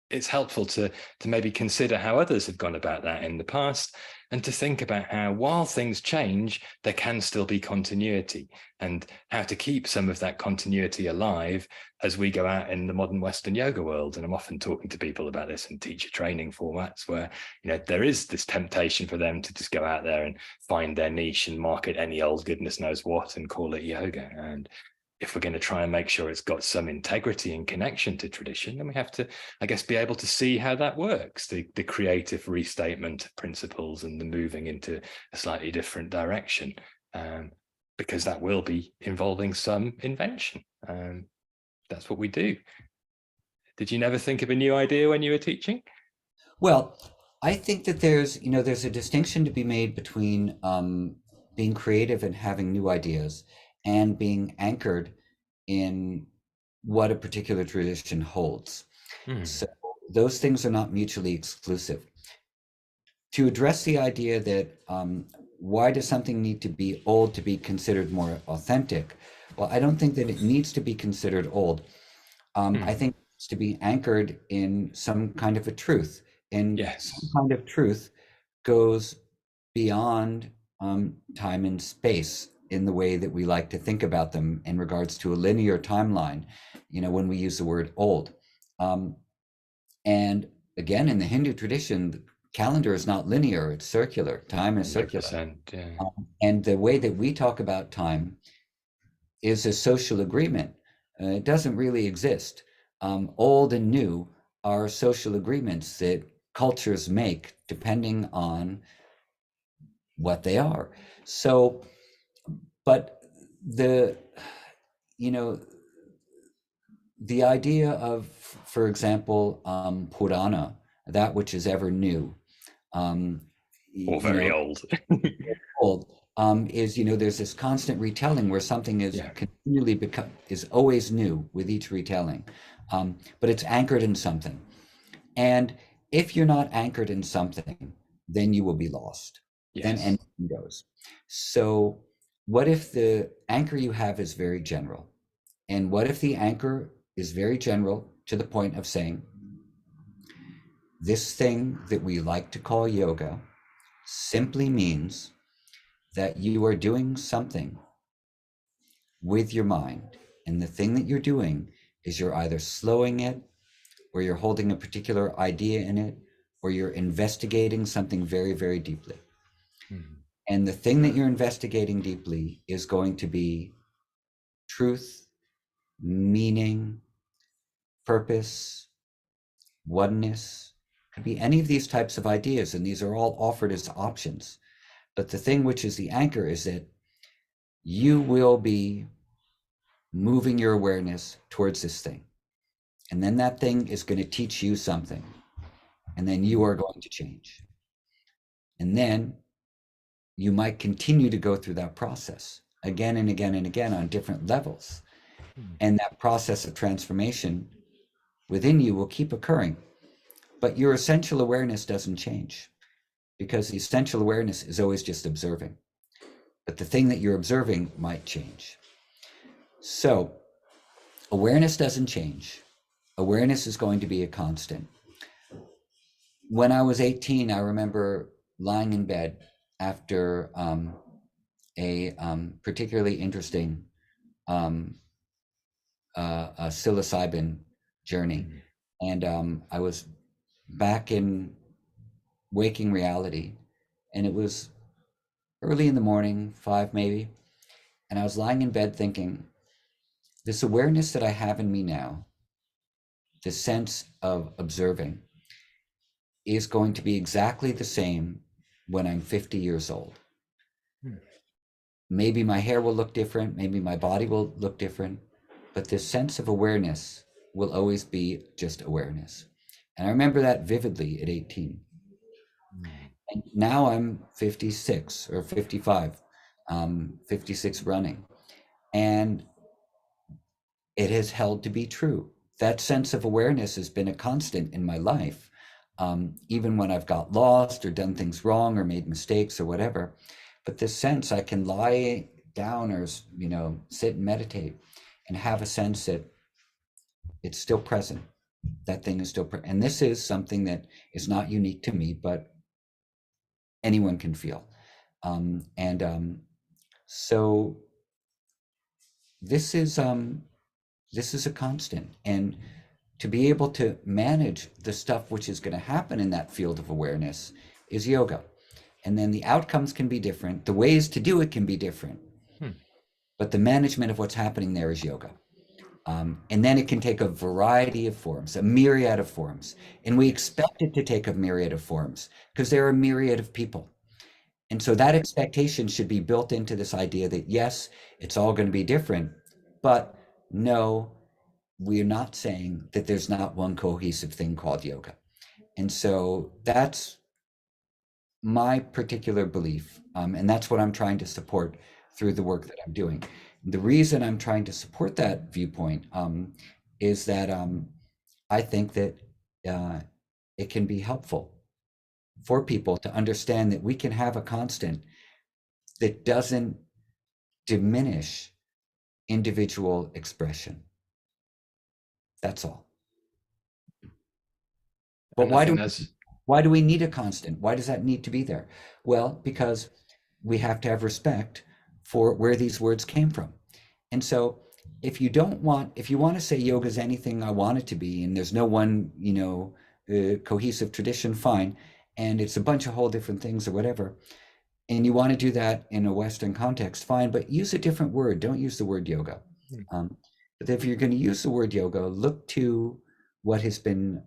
it's helpful to maybe consider how others have gone about that in the past, and to think about how, while things change, there can still be continuity, and how to keep some of that continuity alive as we go out in the modern Western yoga world. And I'm often talking to people about this in teacher training formats where, there is this temptation for them to just go out there and find their niche and market any old goodness knows what and call it yoga. And if we're going to try and make sure it's got some integrity and connection to tradition, then we have to, I guess, be able to see how that works, the creative restatement principles and the moving into a slightly different direction, because that will be involving some invention. That's what we do. Did you never think of a new idea when you were teaching? Well, I think that there's a distinction to be made between being creative and having new ideas, and being anchored in what a particular tradition holds. So those things are not mutually exclusive. To address the idea that why does something need to be old to be considered more authentic? Well, I don't think that it needs to be considered old. I think it's to be anchored in some kind of a truth, and some Yes. kind of truth goes beyond time and space in the way that we like to think about them in regards to a linear timeline, when we use the word old. And again, in the Hindu tradition, the calendar is not linear, it's circular. Time is circular. 100%. Yeah. And the way that we talk about time is a social agreement. It doesn't really exist. Old and new are social agreements that cultures make depending on what they are. So, but the, you know, the idea of, for example, Purana, that which is ever new, Or very old. old, is, there's this constant retelling where something is continually is always new with each retelling, but it's anchored in something. And if you're not anchored in something, then you will be lost. Then Yes. anything goes. So what if the anchor you have is very general? And what if the anchor is very general to the point of saying, this thing that we like to call yoga simply means that you are doing something with your mind. And the thing that you're doing is you're either slowing it, or you're holding a particular idea in it, or you're investigating something very, very deeply. And the thing that you're investigating deeply is going to be truth, meaning, purpose, oneness. Could be any of these types of ideas, and these are all offered as options. But the thing which is the anchor is that you will be moving your awareness towards this thing. And then that thing is going to teach you something. And then you are going to change. And then you might continue to go through that process again and again and again on different levels. And that process of transformation within you will keep occurring. But your essential awareness doesn't change, because the essential awareness is always just observing. But the thing that you're observing might change. So awareness doesn't change. Awareness is going to be a constant. When I was 18, I remember lying in bed after a particularly interesting a psilocybin journey. And I was back in waking reality, and it was early in the morning, 5 maybe, and I was lying in bed thinking, this awareness that I have in me now, this sense of observing, is going to be exactly the same when I'm 50 years old. Hmm. Maybe my hair will look different, maybe my body will look different, but this sense of awareness will always be just awareness. And I remember that vividly at 18. Hmm. And now I'm 56 or 55, 56 running. And it has held to be true. That sense of awareness has been a constant in my life. Even when I've got lost or done things wrong or made mistakes or whatever. But this sense I can lie down or, sit and meditate and have a sense that it's still present. That thing is still present. And this is something that is not unique to me, but anyone can feel. And so this is a constant. And to be able to manage the stuff which is going to happen in that field of awareness is yoga. And then the outcomes can be different. The ways to do it can be different. Hmm. But the management of what's happening there is yoga. And then it can take a variety of forms, a myriad of forms. And we expect it to take a myriad of forms because there are a myriad of people. And so that expectation should be built into this idea that, yes, it's all going to be different, but no, we're not saying that there's not one cohesive thing called yoga. And so that's my particular belief. And that's what I'm trying to support through the work that I'm doing. The reason I'm trying to support that viewpoint is that I think that uh, it can be helpful for people to understand that we can have a constant that doesn't diminish individual expression. That's all. But And I think that's why do we need a constant? Why does that need to be there? Well, because we have to have respect for where these words came from. And so if you want to say yoga is anything I want it to be, and there's no one, cohesive tradition, fine. And it's a bunch of whole different things or whatever. And you want to do that in a Western context, fine, but use a different word. Don't use the word yoga. Um, but if you're going to use the word yoga, look to what has been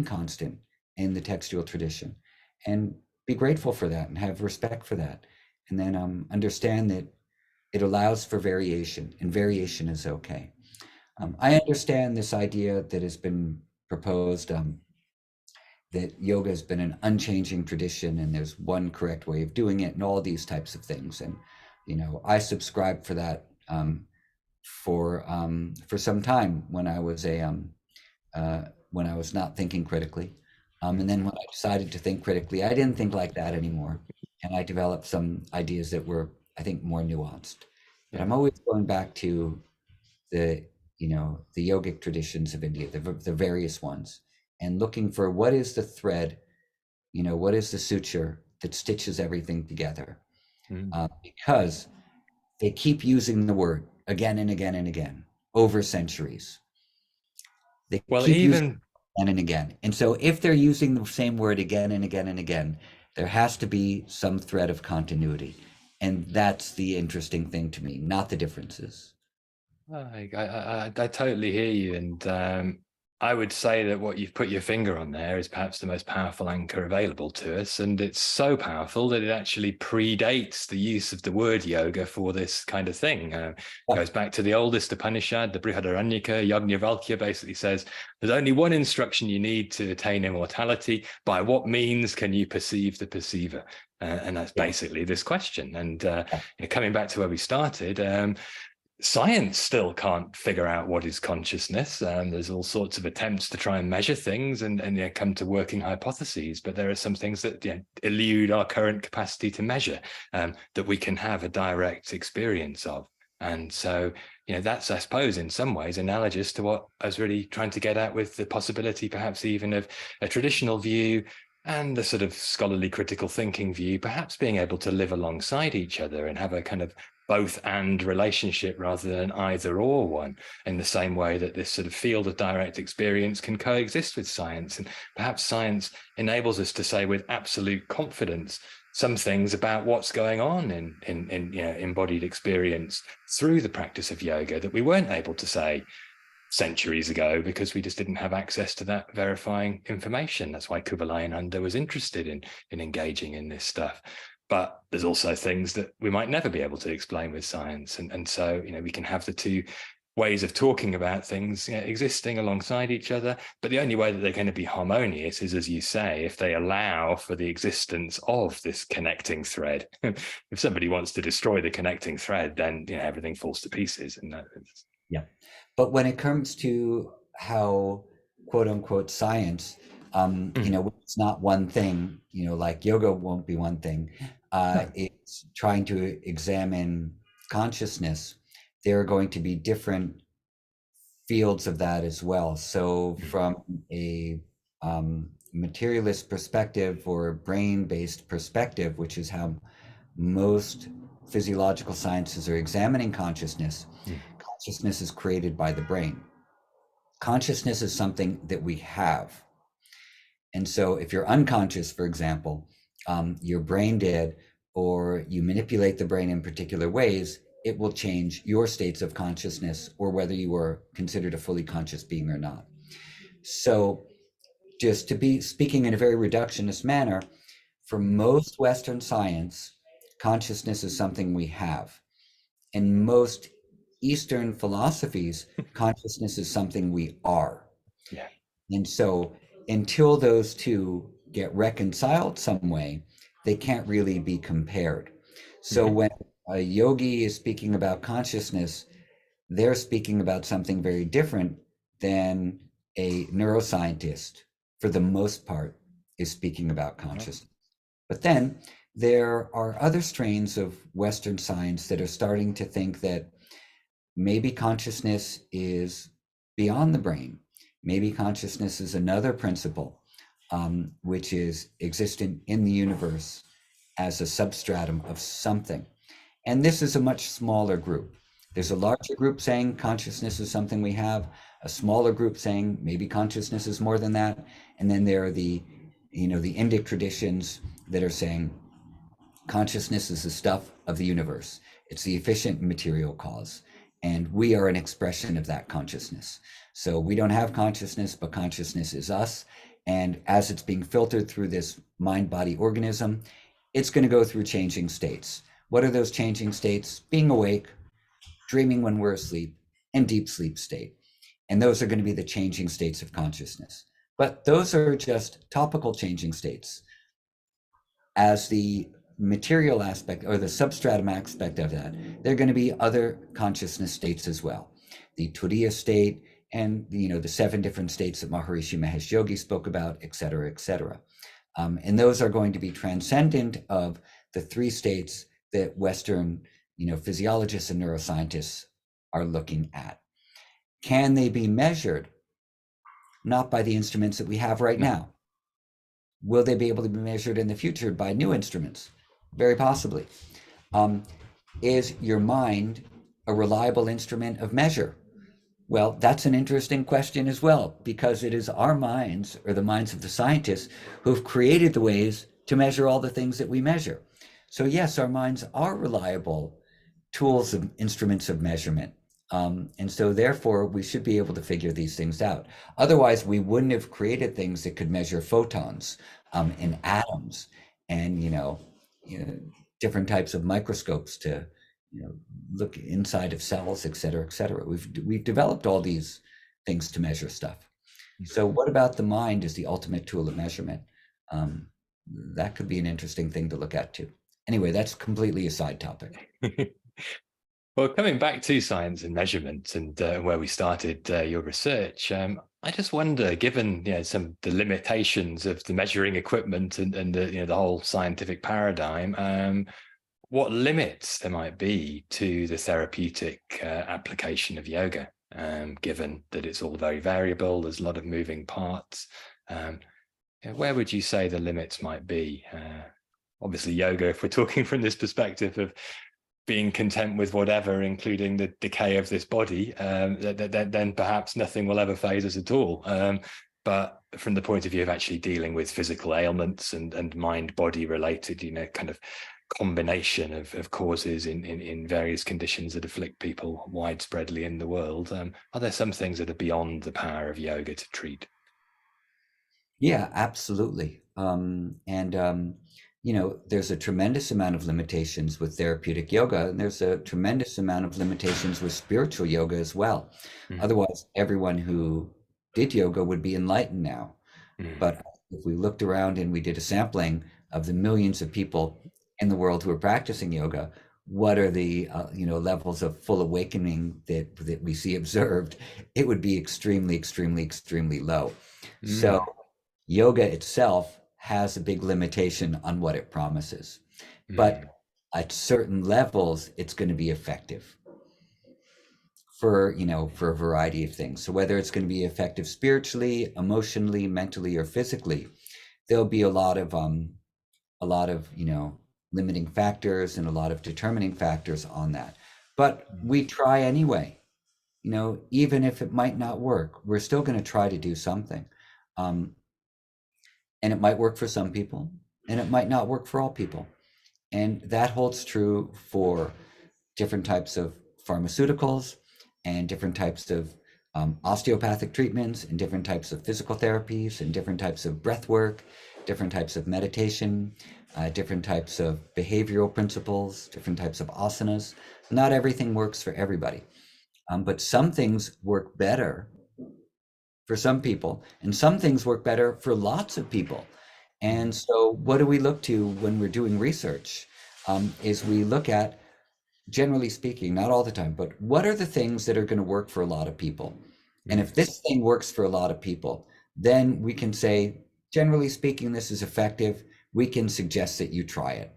constant in the textual tradition, and be grateful for that, and have respect for that, and then understand that it allows for variation, and variation is okay. I understand this idea that has been proposed. That yoga has been an unchanging tradition and there's one correct way of doing it and all these types of things. And, I subscribed for that for some time when I was not thinking critically. And then when I decided to think critically, I didn't think like that anymore. And I developed some ideas that were, I think, more nuanced. But yeah. I'm always going back to the the yogic traditions of India, the various ones, and looking for what is the thread, what is the suture that stitches everything together, Mm. because they keep using the word again and again and again over centuries. They Well, keep using even it again and again, and so if they're using the same word again and again and again, there has to be some thread of continuity, and that's the interesting thing to me, not the differences. I totally hear you, and I would say that what you've put your finger on there is perhaps the most powerful anchor available to us, and it's so powerful that it actually predates the use of the word yoga for this kind of thing. Goes back to the oldest Upanishad, the Brihadaranyaka. Yajnavalkya basically says there's only one instruction you need to attain immortality: by what means can you perceive the perceiver? And that's basically this question. And coming back to where we started, science still can't figure out what is consciousness. There's all sorts of attempts to try and measure things and come to working hypotheses, but there are some things that elude our current capacity to measure, that we can have a direct experience of. And so, that's, I suppose, in some ways analogous to what I was really trying to get at with the possibility, perhaps even of a traditional view and the sort of scholarly critical thinking view, perhaps being able to live alongside each other and have a kind of both and relationship rather than either or one, in the same way that this sort of field of direct experience can coexist with science. And perhaps science enables us to say with absolute confidence some things about what's going on in embodied experience through the practice of yoga that we weren't able to say centuries ago, because we just didn't have access to that verifying information. That's why Kubalai was interested in engaging in this stuff. But there's also things that we might never be able to explain with science. And so, we can have the two ways of talking about things existing alongside each other. But the only way that they're going to be harmonious is, as you say, if they allow for the existence of this connecting thread. If somebody wants to destroy the connecting thread, then everything falls to pieces. And yeah. But when it comes to how, quote unquote, science, it's not one thing, like yoga won't be one thing. It's trying to examine consciousness. There are going to be different fields of that as well. So from a materialist perspective or brain-based perspective, which is how most physiological sciences are examining consciousness, consciousness is created by the brain. Consciousness is something that we have. And so if you're unconscious, for example, you're brain dead, or you manipulate the brain in particular ways, it will change your states of consciousness, or whether you are considered a fully conscious being or not. So just to be speaking in a very reductionist manner, for most Western science, consciousness is something we have. In most Eastern philosophies, consciousness is something we are. Yeah. And so until those two get reconciled some way, they can't really be compared. So when a yogi is speaking about consciousness, they're speaking about something very different than a neuroscientist, for the most part, is speaking about consciousness. But then there are other strains of Western science that are starting to think that maybe consciousness is beyond the brain. Maybe consciousness is another principle, which is existent in the universe as a substratum of something. And this is a much smaller group. There's a larger group saying consciousness is something we have, a smaller group saying maybe consciousness is more than that. And then there are the Indic traditions that are saying consciousness is the stuff of the universe. It's the efficient material cause. And we are an expression of that consciousness. So we don't have consciousness, but consciousness is us. And as it's being filtered through this mind-body organism, it's going to go through changing states. What are those changing states? Being awake, dreaming when we're asleep, and deep sleep state. And those are going to be the changing states of consciousness. But those are just topical changing states. As the material aspect or the substratum aspect of that, there are going to be other consciousness states as well. The Turiya state and the 7 different states that Maharishi Mahesh Yogi spoke about, et cetera, et cetera. And those are going to be transcendent of the 3 states that Western physiologists and neuroscientists are looking at. Can they be measured? Not by the instruments that we have right now. Will they be able to be measured in the future by new instruments? Very possibly. Is your mind a reliable instrument of measure? Well, that's an interesting question as well, because it is our minds, or the minds of the scientists, who've created the ways to measure all the things that we measure. So yes, our minds are reliable tools of instruments of measurement. And so therefore, we should be able to figure these things out. Otherwise, we wouldn't have created things that could measure photons and atoms and, different types of microscopes to, look inside of cells, et cetera, et cetera. We've developed all these things to measure stuff. So what about the mind as the ultimate tool of measurement? That could be an interesting thing to look at too. Anyway, that's completely a side topic. Well, coming back to science and measurement and where we started your research, I just wonder, given some the limitations of the measuring equipment and the whole scientific paradigm, what limits there might be to the therapeutic application of yoga, given that it's all very variable, there's a lot of moving parts. Where would you say the limits might be? Obviously, yoga, if we're talking from this perspective of being content with whatever, including the decay of this body, then perhaps nothing will ever phase us at all. But from the point of view of actually dealing with physical ailments and mind-body related, kind of combination of causes in various conditions that afflict people widespreadly in the world, are there some things that are beyond the power of yoga to treat? Yeah, absolutely. There's a tremendous amount of limitations with therapeutic yoga, and there's a tremendous amount of limitations with spiritual yoga as well. Mm. Otherwise, everyone who did yoga would be enlightened now. Mm. But if we looked around and we did a sampling of the millions of people in the world who are practicing yoga, what are the levels of full awakening that we see observed? It would be extremely, extremely, extremely low. So Mm. yoga itself has a big limitation on what it promises, but Mm. at certain levels, it's going to be effective for a variety of things. So whether it's going to be effective spiritually, emotionally, mentally, or physically, there'll be a lot of limiting factors and a lot of determining factors on that. But we try anyway. Even if it might not work, we're still going to try to do something. And it might work for some people, and it might not work for all people. And that holds true for different types of pharmaceuticals and different types of osteopathic treatments and different types of physical therapies and different types of breath work, different types of meditation, different types of behavioral principles, different types of asanas. Not everything works for everybody, but some things work better for some people, and some things work better for lots of people. And so, what do we look to when we're doing research? Is we look at, generally speaking, not all the time, but what are the things that are going to work for a lot of people? And Mm. if this thing works for a lot of people, then we can say, generally speaking, this is effective. We can suggest that you try it.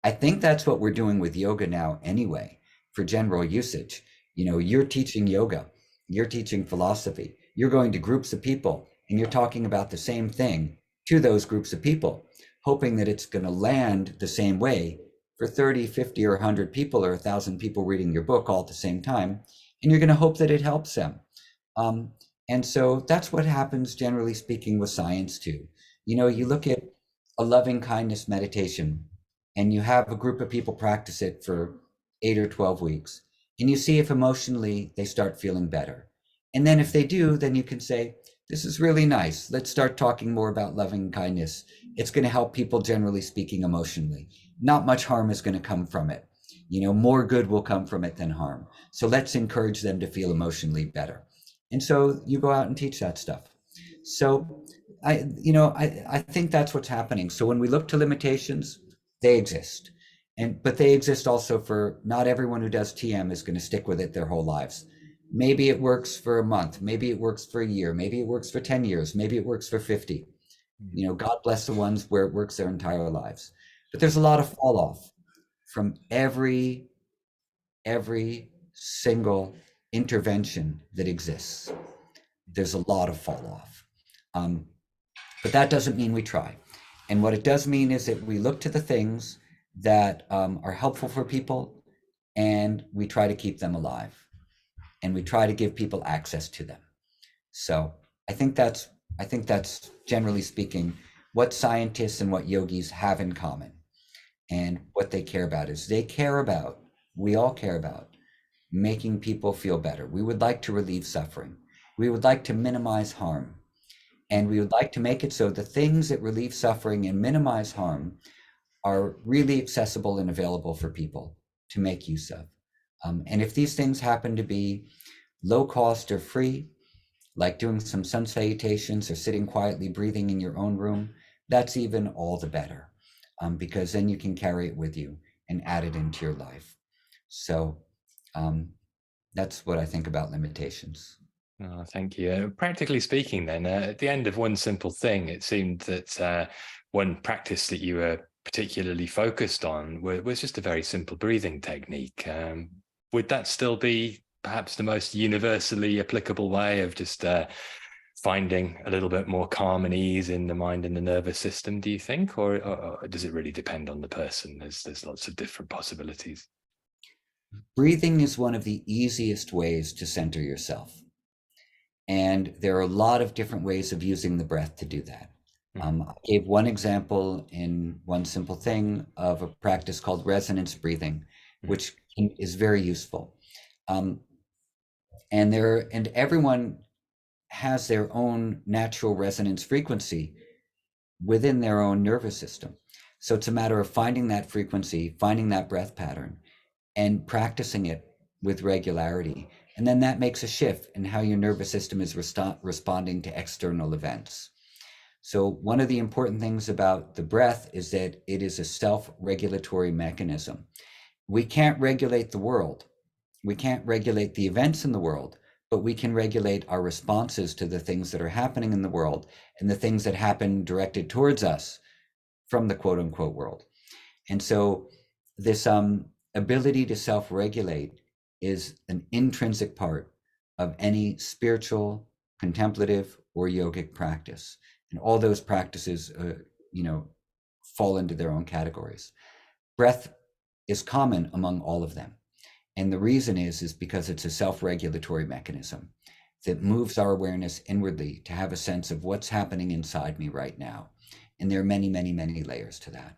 I think that's what we're doing with yoga now anyway, for general usage. You're teaching yoga, you're teaching philosophy, you're going to groups of people and you're talking about the same thing to those groups of people, hoping that it's going to land the same way for 30, 50, or 100 people or 1,000 people reading your book all at the same time. And you're going to hope that it helps them. Um, and so that's what happens, generally speaking, with science too. You look at a loving kindness meditation and you have a group of people practice it for 8 or 12 weeks, and you see if emotionally they start feeling better. And then if they do, then you can say, this is really nice. Let's start talking more about loving kindness. It's going to help people, generally speaking, emotionally. Not much harm is going to come from it. More good will come from it than harm. So let's encourage them to feel emotionally better. And so you go out and teach that stuff. So I think that's what's happening. So when we look to limitations, they exist. But they exist also for not everyone who does TM is going to stick with it their whole lives. Maybe it works for a month, maybe it works for a year, maybe it works for 10 years, maybe it works for 50. God bless the ones where it works their entire lives. But there's a lot of fall off from every single intervention that exists. There's a lot of fall off. But that doesn't mean we try. And what it does mean is that we look to the things that are helpful for people and we try to keep them alive and we try to give people access to them. So I think that's generally speaking what scientists and what yogis have in common. And what they care about is we all care about making people feel better. We would like to relieve suffering. We would like to minimize harm. And we would like to make it so the things that relieve suffering and minimize harm are really accessible and available for people to make use of. And if these things happen to be low cost or free, like doing some sun salutations or sitting quietly breathing in your own room, that's even all the better, because then you can carry it with you and add it into your life. So that's what I think about limitations. Oh, thank you. Practically speaking, then, at the end of one simple thing, it seemed that one practice that you were particularly focused on was just a very simple breathing technique. Would that still be perhaps the most universally applicable way of just finding a little bit more calm and ease in the mind and the nervous system, do you think? Or does it really depend on the person? There's lots of different possibilities. Breathing is one of the easiest ways to center yourself. And there are a lot of different ways of using the breath to do that. I gave one example in one simple thing of a practice called resonance breathing, which is very useful. Um, and everyone has their own natural resonance frequency within their own nervous system. So it's a matter of finding that frequency, finding that breath pattern, and practicing it with regularity. And then that makes a shift in how your nervous system is responding to external events. So one of the important things about the breath is that it is a self-regulatory mechanism. We can't regulate the world. We can't regulate the events in the world, but we can regulate our responses to the things that are happening in the world and the things that happen directed towards us from the quote unquote world. And so this ability to self-regulate is an intrinsic part of any spiritual, contemplative, or yogic practice. And all those practices, fall into their own categories. Breath is common among all of them. And the reason is because it's a self-regulatory mechanism that moves our awareness inwardly to have a sense of what's happening inside me right now. And there are many, many, many layers to that.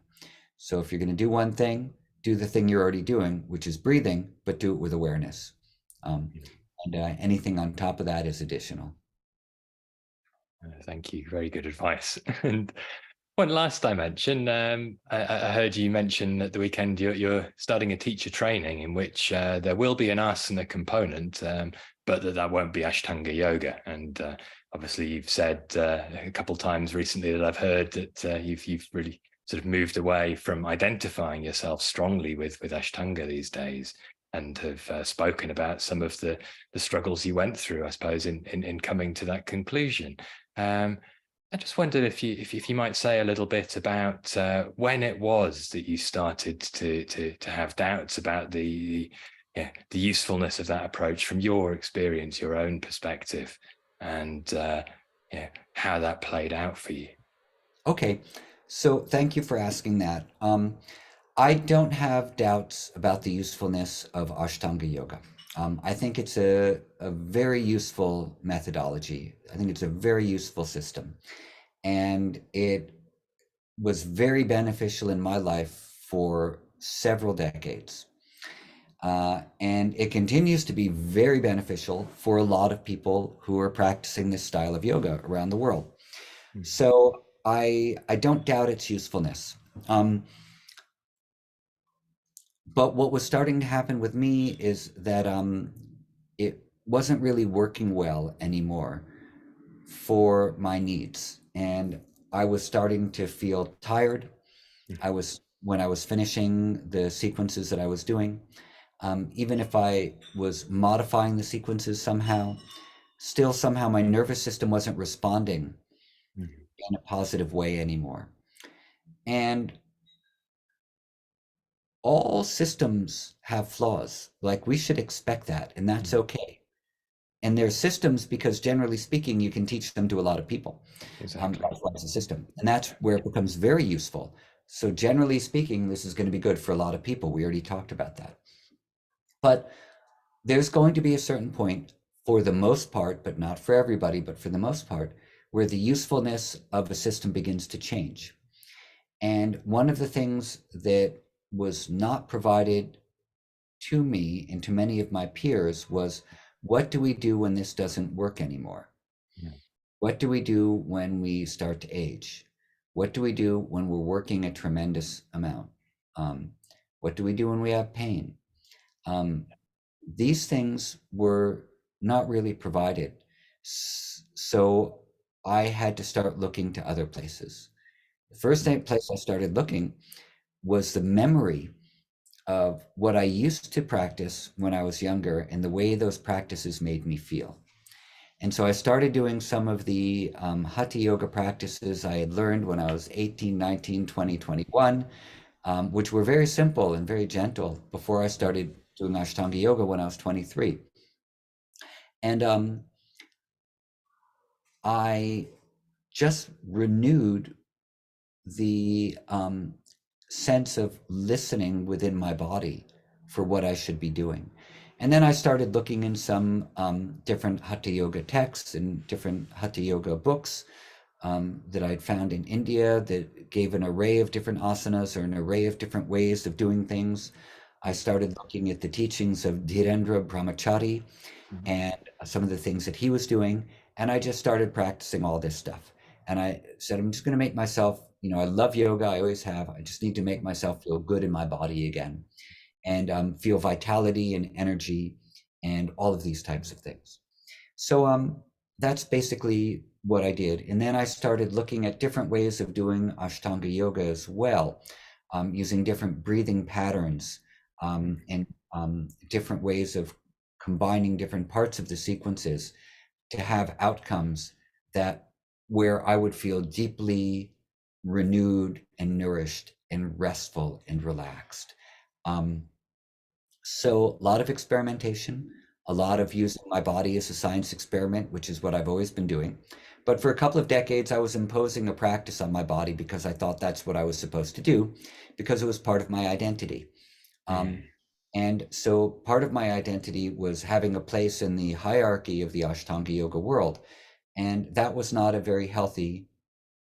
So if you're going to do one thing, do the thing you're already doing, which is breathing, but do it with awareness. And anything on top of that is additional. Thank you. Very good advice. And one last dimension, I heard you mention at the weekend you're starting a teacher training in which there will be an asana component, but that won't be Ashtanga yoga. And obviously, you've said a couple of times recently that I've heard that you've really sort of moved away from identifying yourself strongly with Ashtanga these days, and have spoken about some of the struggles you went through, I suppose, in coming to that conclusion. I just wondered if you might say a little bit about when it was that you started to have doubts about the usefulness of that approach from your experience, your own perspective, and how that played out for you. Okay, so thank you for asking that. I don't have doubts about the usefulness of Ashtanga yoga. I think it's a very useful methodology. I think it's a very useful system. And it was very beneficial in my life for several decades. And it continues to be very beneficial for a lot of people who are practicing this style of yoga around the world. So I don't doubt its usefulness. But what was starting to happen with me is that it wasn't really working well anymore for my needs. And I was starting to feel tired. When I was finishing the sequences that I was doing, even if I was modifying the sequences somehow, still somehow my nervous system wasn't responding in a positive way anymore. And all systems have flaws. Like we should expect that, and that's okay. And they're systems because generally speaking, you can teach them to a lot of people. Exactly. That's why it's a system. And that's where it becomes very useful. So generally speaking, this is going to be good for a lot of people. We already talked about that. But there's going to be a certain point, for the most part, but not for everybody, but for the most part, where the usefulness of a system begins to change. And one of the things that was not provided to me and to many of my peers was, what do we do when this doesn't work anymore? Yeah. What do we do when we start to age? What do we do when we're working a tremendous amount? What do we do when we have pain? These things were not really provided. So I had to start looking to other places. The first place I started looking was the memory of what I used to practice when I was younger and the way those practices made me feel. And so I started doing some of the hatha yoga practices I had learned when I was 18, 19, 20, 21, which were very simple and very gentle before I started doing Ashtanga yoga when I was 23. And I just renewed the sense of listening within my body for what I should be doing. And then I started looking in some different Hatha Yoga texts and different Hatha Yoga books that I'd found in India that gave an array of different asanas or an array of different ways of doing things. I started looking at the teachings of Dhirendra Brahmachari Mhm. and some of the things that he was doing. And I just started practicing all this stuff. And I said, I'm just going to make myself, I love yoga. I always have. I just need to make myself feel good in my body again and feel vitality and energy and all of these types of things. So that's basically what I did. And then I started looking at different ways of doing Ashtanga yoga as well, using different breathing patterns and different ways of combining different parts of the sequences to have outcomes that where I would feel deeply renewed and nourished and restful and relaxed. Um, so a lot of experimentation, a lot of using my body as a science experiment, which is what I've always been doing. But for a couple of decades, I was imposing a practice on my body because I thought that's what I was supposed to do, because it was part of my identity. Um, Mm. and so part of my identity was having a place in the hierarchy of the Ashtanga yoga world. And that was not a very healthy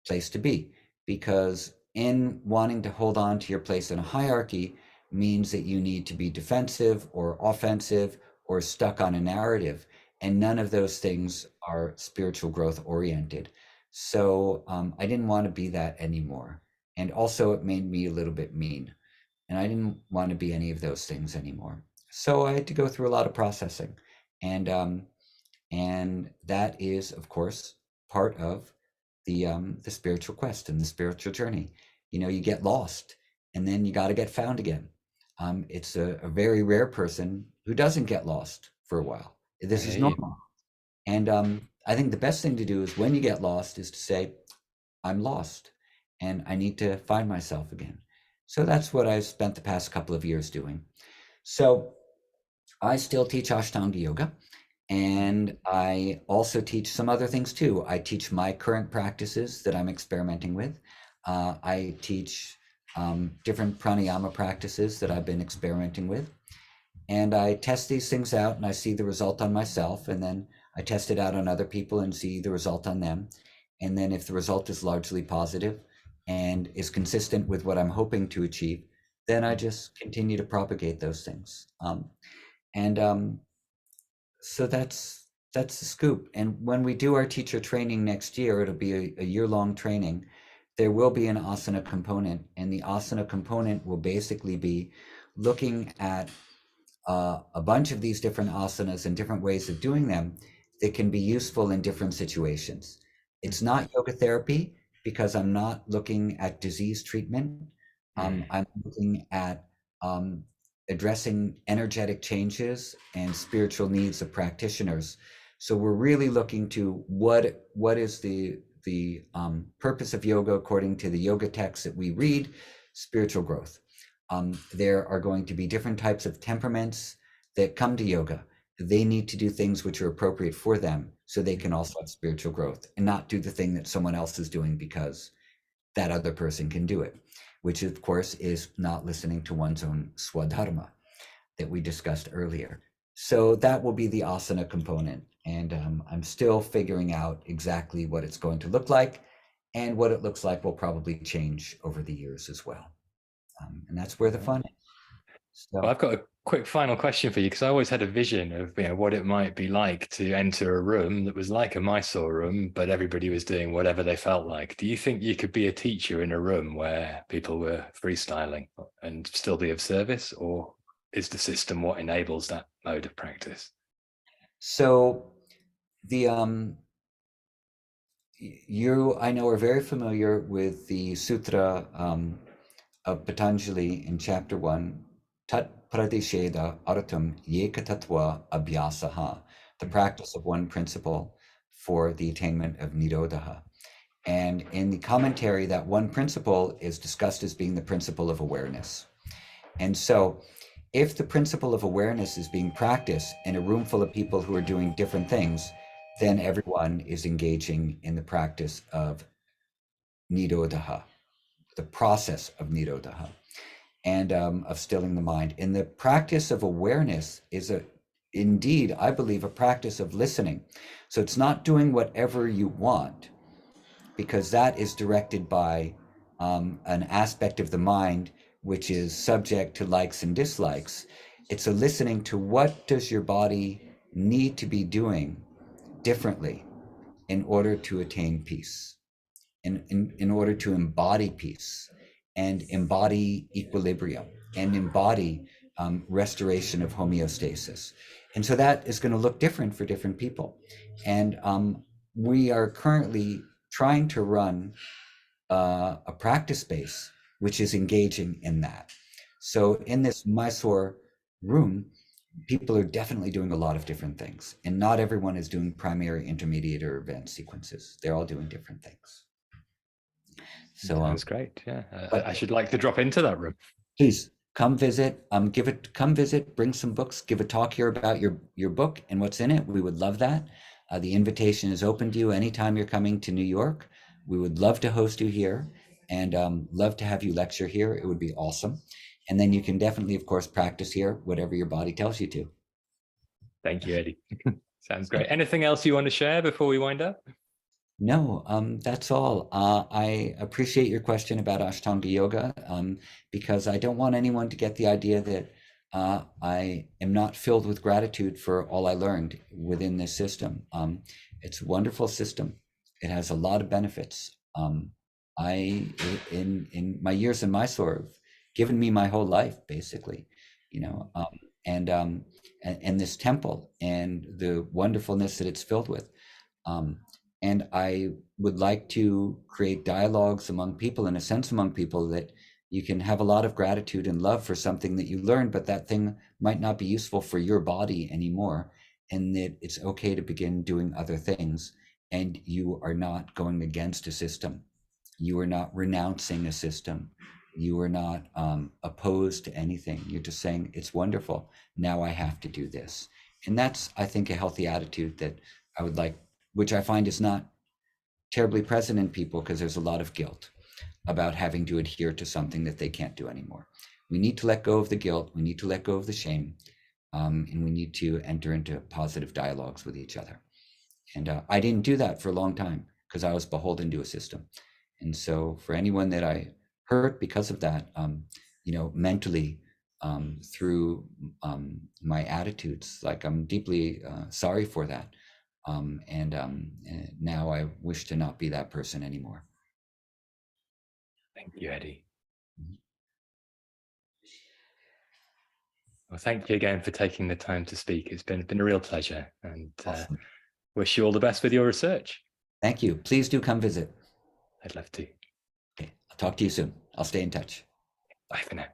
place to be, because in wanting to hold on to your place in a hierarchy means that you need to be defensive or offensive or stuck on a narrative, and none of those things are spiritual growth oriented. So I didn't want to be that anymore, and also it made me a little bit mean, and I didn't want to be any of those things anymore. So I had to go through a lot of processing, and that is, of course, part of the spiritual quest and the spiritual journey. You get lost, and then you got to get found again. It's a very rare person who doesn't get lost for a while. I This is hear you. normal, and I think the best thing to do is when you get lost is to say, "I'm lost, and I need to find myself again." So that's what I've spent the past couple of years doing. So I still teach Ashtanga yoga. And I also teach some other things too. I teach my current practices that I'm experimenting with. I teach different pranayama practices that I've been experimenting with. And I test these things out and I see the result on myself. And then I test it out on other people and see the result on them. And then if the result is largely positive and is consistent with what I'm hoping to achieve, then I just continue to propagate those things. And so that's the scoop. And when we do our teacher training next year, it'll be a year-long training. There will be an asana component, and the asana component will basically be looking at a bunch of these different asanas and different ways of doing them that can be useful in different situations. It's not yoga therapy because I'm not looking at disease treatment. I'm looking at um, addressing energetic changes and spiritual needs of practitioners. So we're really looking to what is the purpose of yoga according to the yoga texts that we read, spiritual growth. There are going to be different types of temperaments that come to yoga. They need to do things which are appropriate for them so they can also have spiritual growth and not do the thing that someone else is doing because that other person can do it, which of course is not listening to one's own swadharma that we discussed earlier. So that will be the asana component. And I'm still figuring out exactly what it's going to look like. And what it looks like will probably change over the years as well. And that's where the fun is. Well, So, I've got a quick final question for you because I always had a vision of what it might be like to enter a room that was like a Mysore room, but everybody was doing whatever they felt like. Do you think you could be a teacher in a room where people were freestyling and still be of service, or is the system what enables that mode of practice? so the you I know are very familiar with the sutra of Patanjali in chapter 1, Tat Pradesheda Artam Yekatatva Abhyasaha, the practice of one principle for the attainment of Nirodha. And in the commentary, that one principle is discussed as being the principle of awareness. And so, if the principle of awareness is being practiced in a room full of people who are doing different things, then everyone is engaging in the practice of Nirodha, the process of Nirodha. and of stilling the mind. And the practice of awareness is indeed, I believe, a practice of listening. So it's not doing whatever you want, because that is directed by an aspect of the mind which is subject to likes and dislikes. It's a listening to what does your body need to be doing differently in order to attain peace, in order to embody peace and embody equilibrium and embody restoration of homeostasis. And so that is going to look different for different people. And we are currently trying to run a practice space which is engaging in that. So in this Mysore room, people are definitely doing a lot of different things, and not everyone is doing primary, intermediate, or advanced sequences. They're all doing different things. So, Sounds great. Yeah, I but should like to drop into that room. please come visit. Come visit. Bring some books. Give a talk here about your book and what's in it. We would love that. The invitation is open to you anytime you're coming to New York. We would love to host you here, and love to have you lecture here. It would be awesome. And then you can definitely, of course, practice here, whatever your body tells you to. Thank you, Eddie. Sounds great. Anything else you want to share before we wind up? No, that's all. I appreciate your question about Ashtanga yoga, because I don't want anyone to get the idea that I am not filled with gratitude for all I learned within this system. It's a wonderful system. It has a lot of benefits. I, in my years in Mysore, have given me my whole life, basically, you know, and this temple and the wonderfulness that it's filled with. Um, and I would like to create dialogues among people, in a sense, among people, that you can have a lot of gratitude and love for something that you learned, but that thing might not be useful for your body anymore. And that it's okay to begin doing other things. And you are not going against a system. You are not renouncing a system. You are not opposed to anything. You're just saying, it's wonderful. Now I have to do this. And that's, I think, a healthy attitude that I would like, which I find is not terribly present in people, because there's a lot of guilt about having to adhere to something that they can't do anymore. We need to let go of the guilt. We need to let go of the shame. And we need to enter into positive dialogues with each other. And I didn't do that for a long time because I was beholden to a system. And so for anyone that I hurt because of that, mentally, through my attitudes, like, I'm deeply sorry for that. And now I wish to not be that person anymore. Thank you, Eddie. Well, thank you again for taking the time to speak. It's been a real pleasure, and Awesome. wish you all the best with your research. Thank you. Please do come visit. I'd love to. Okay. I'll talk to you soon. I'll stay in touch. Bye for now.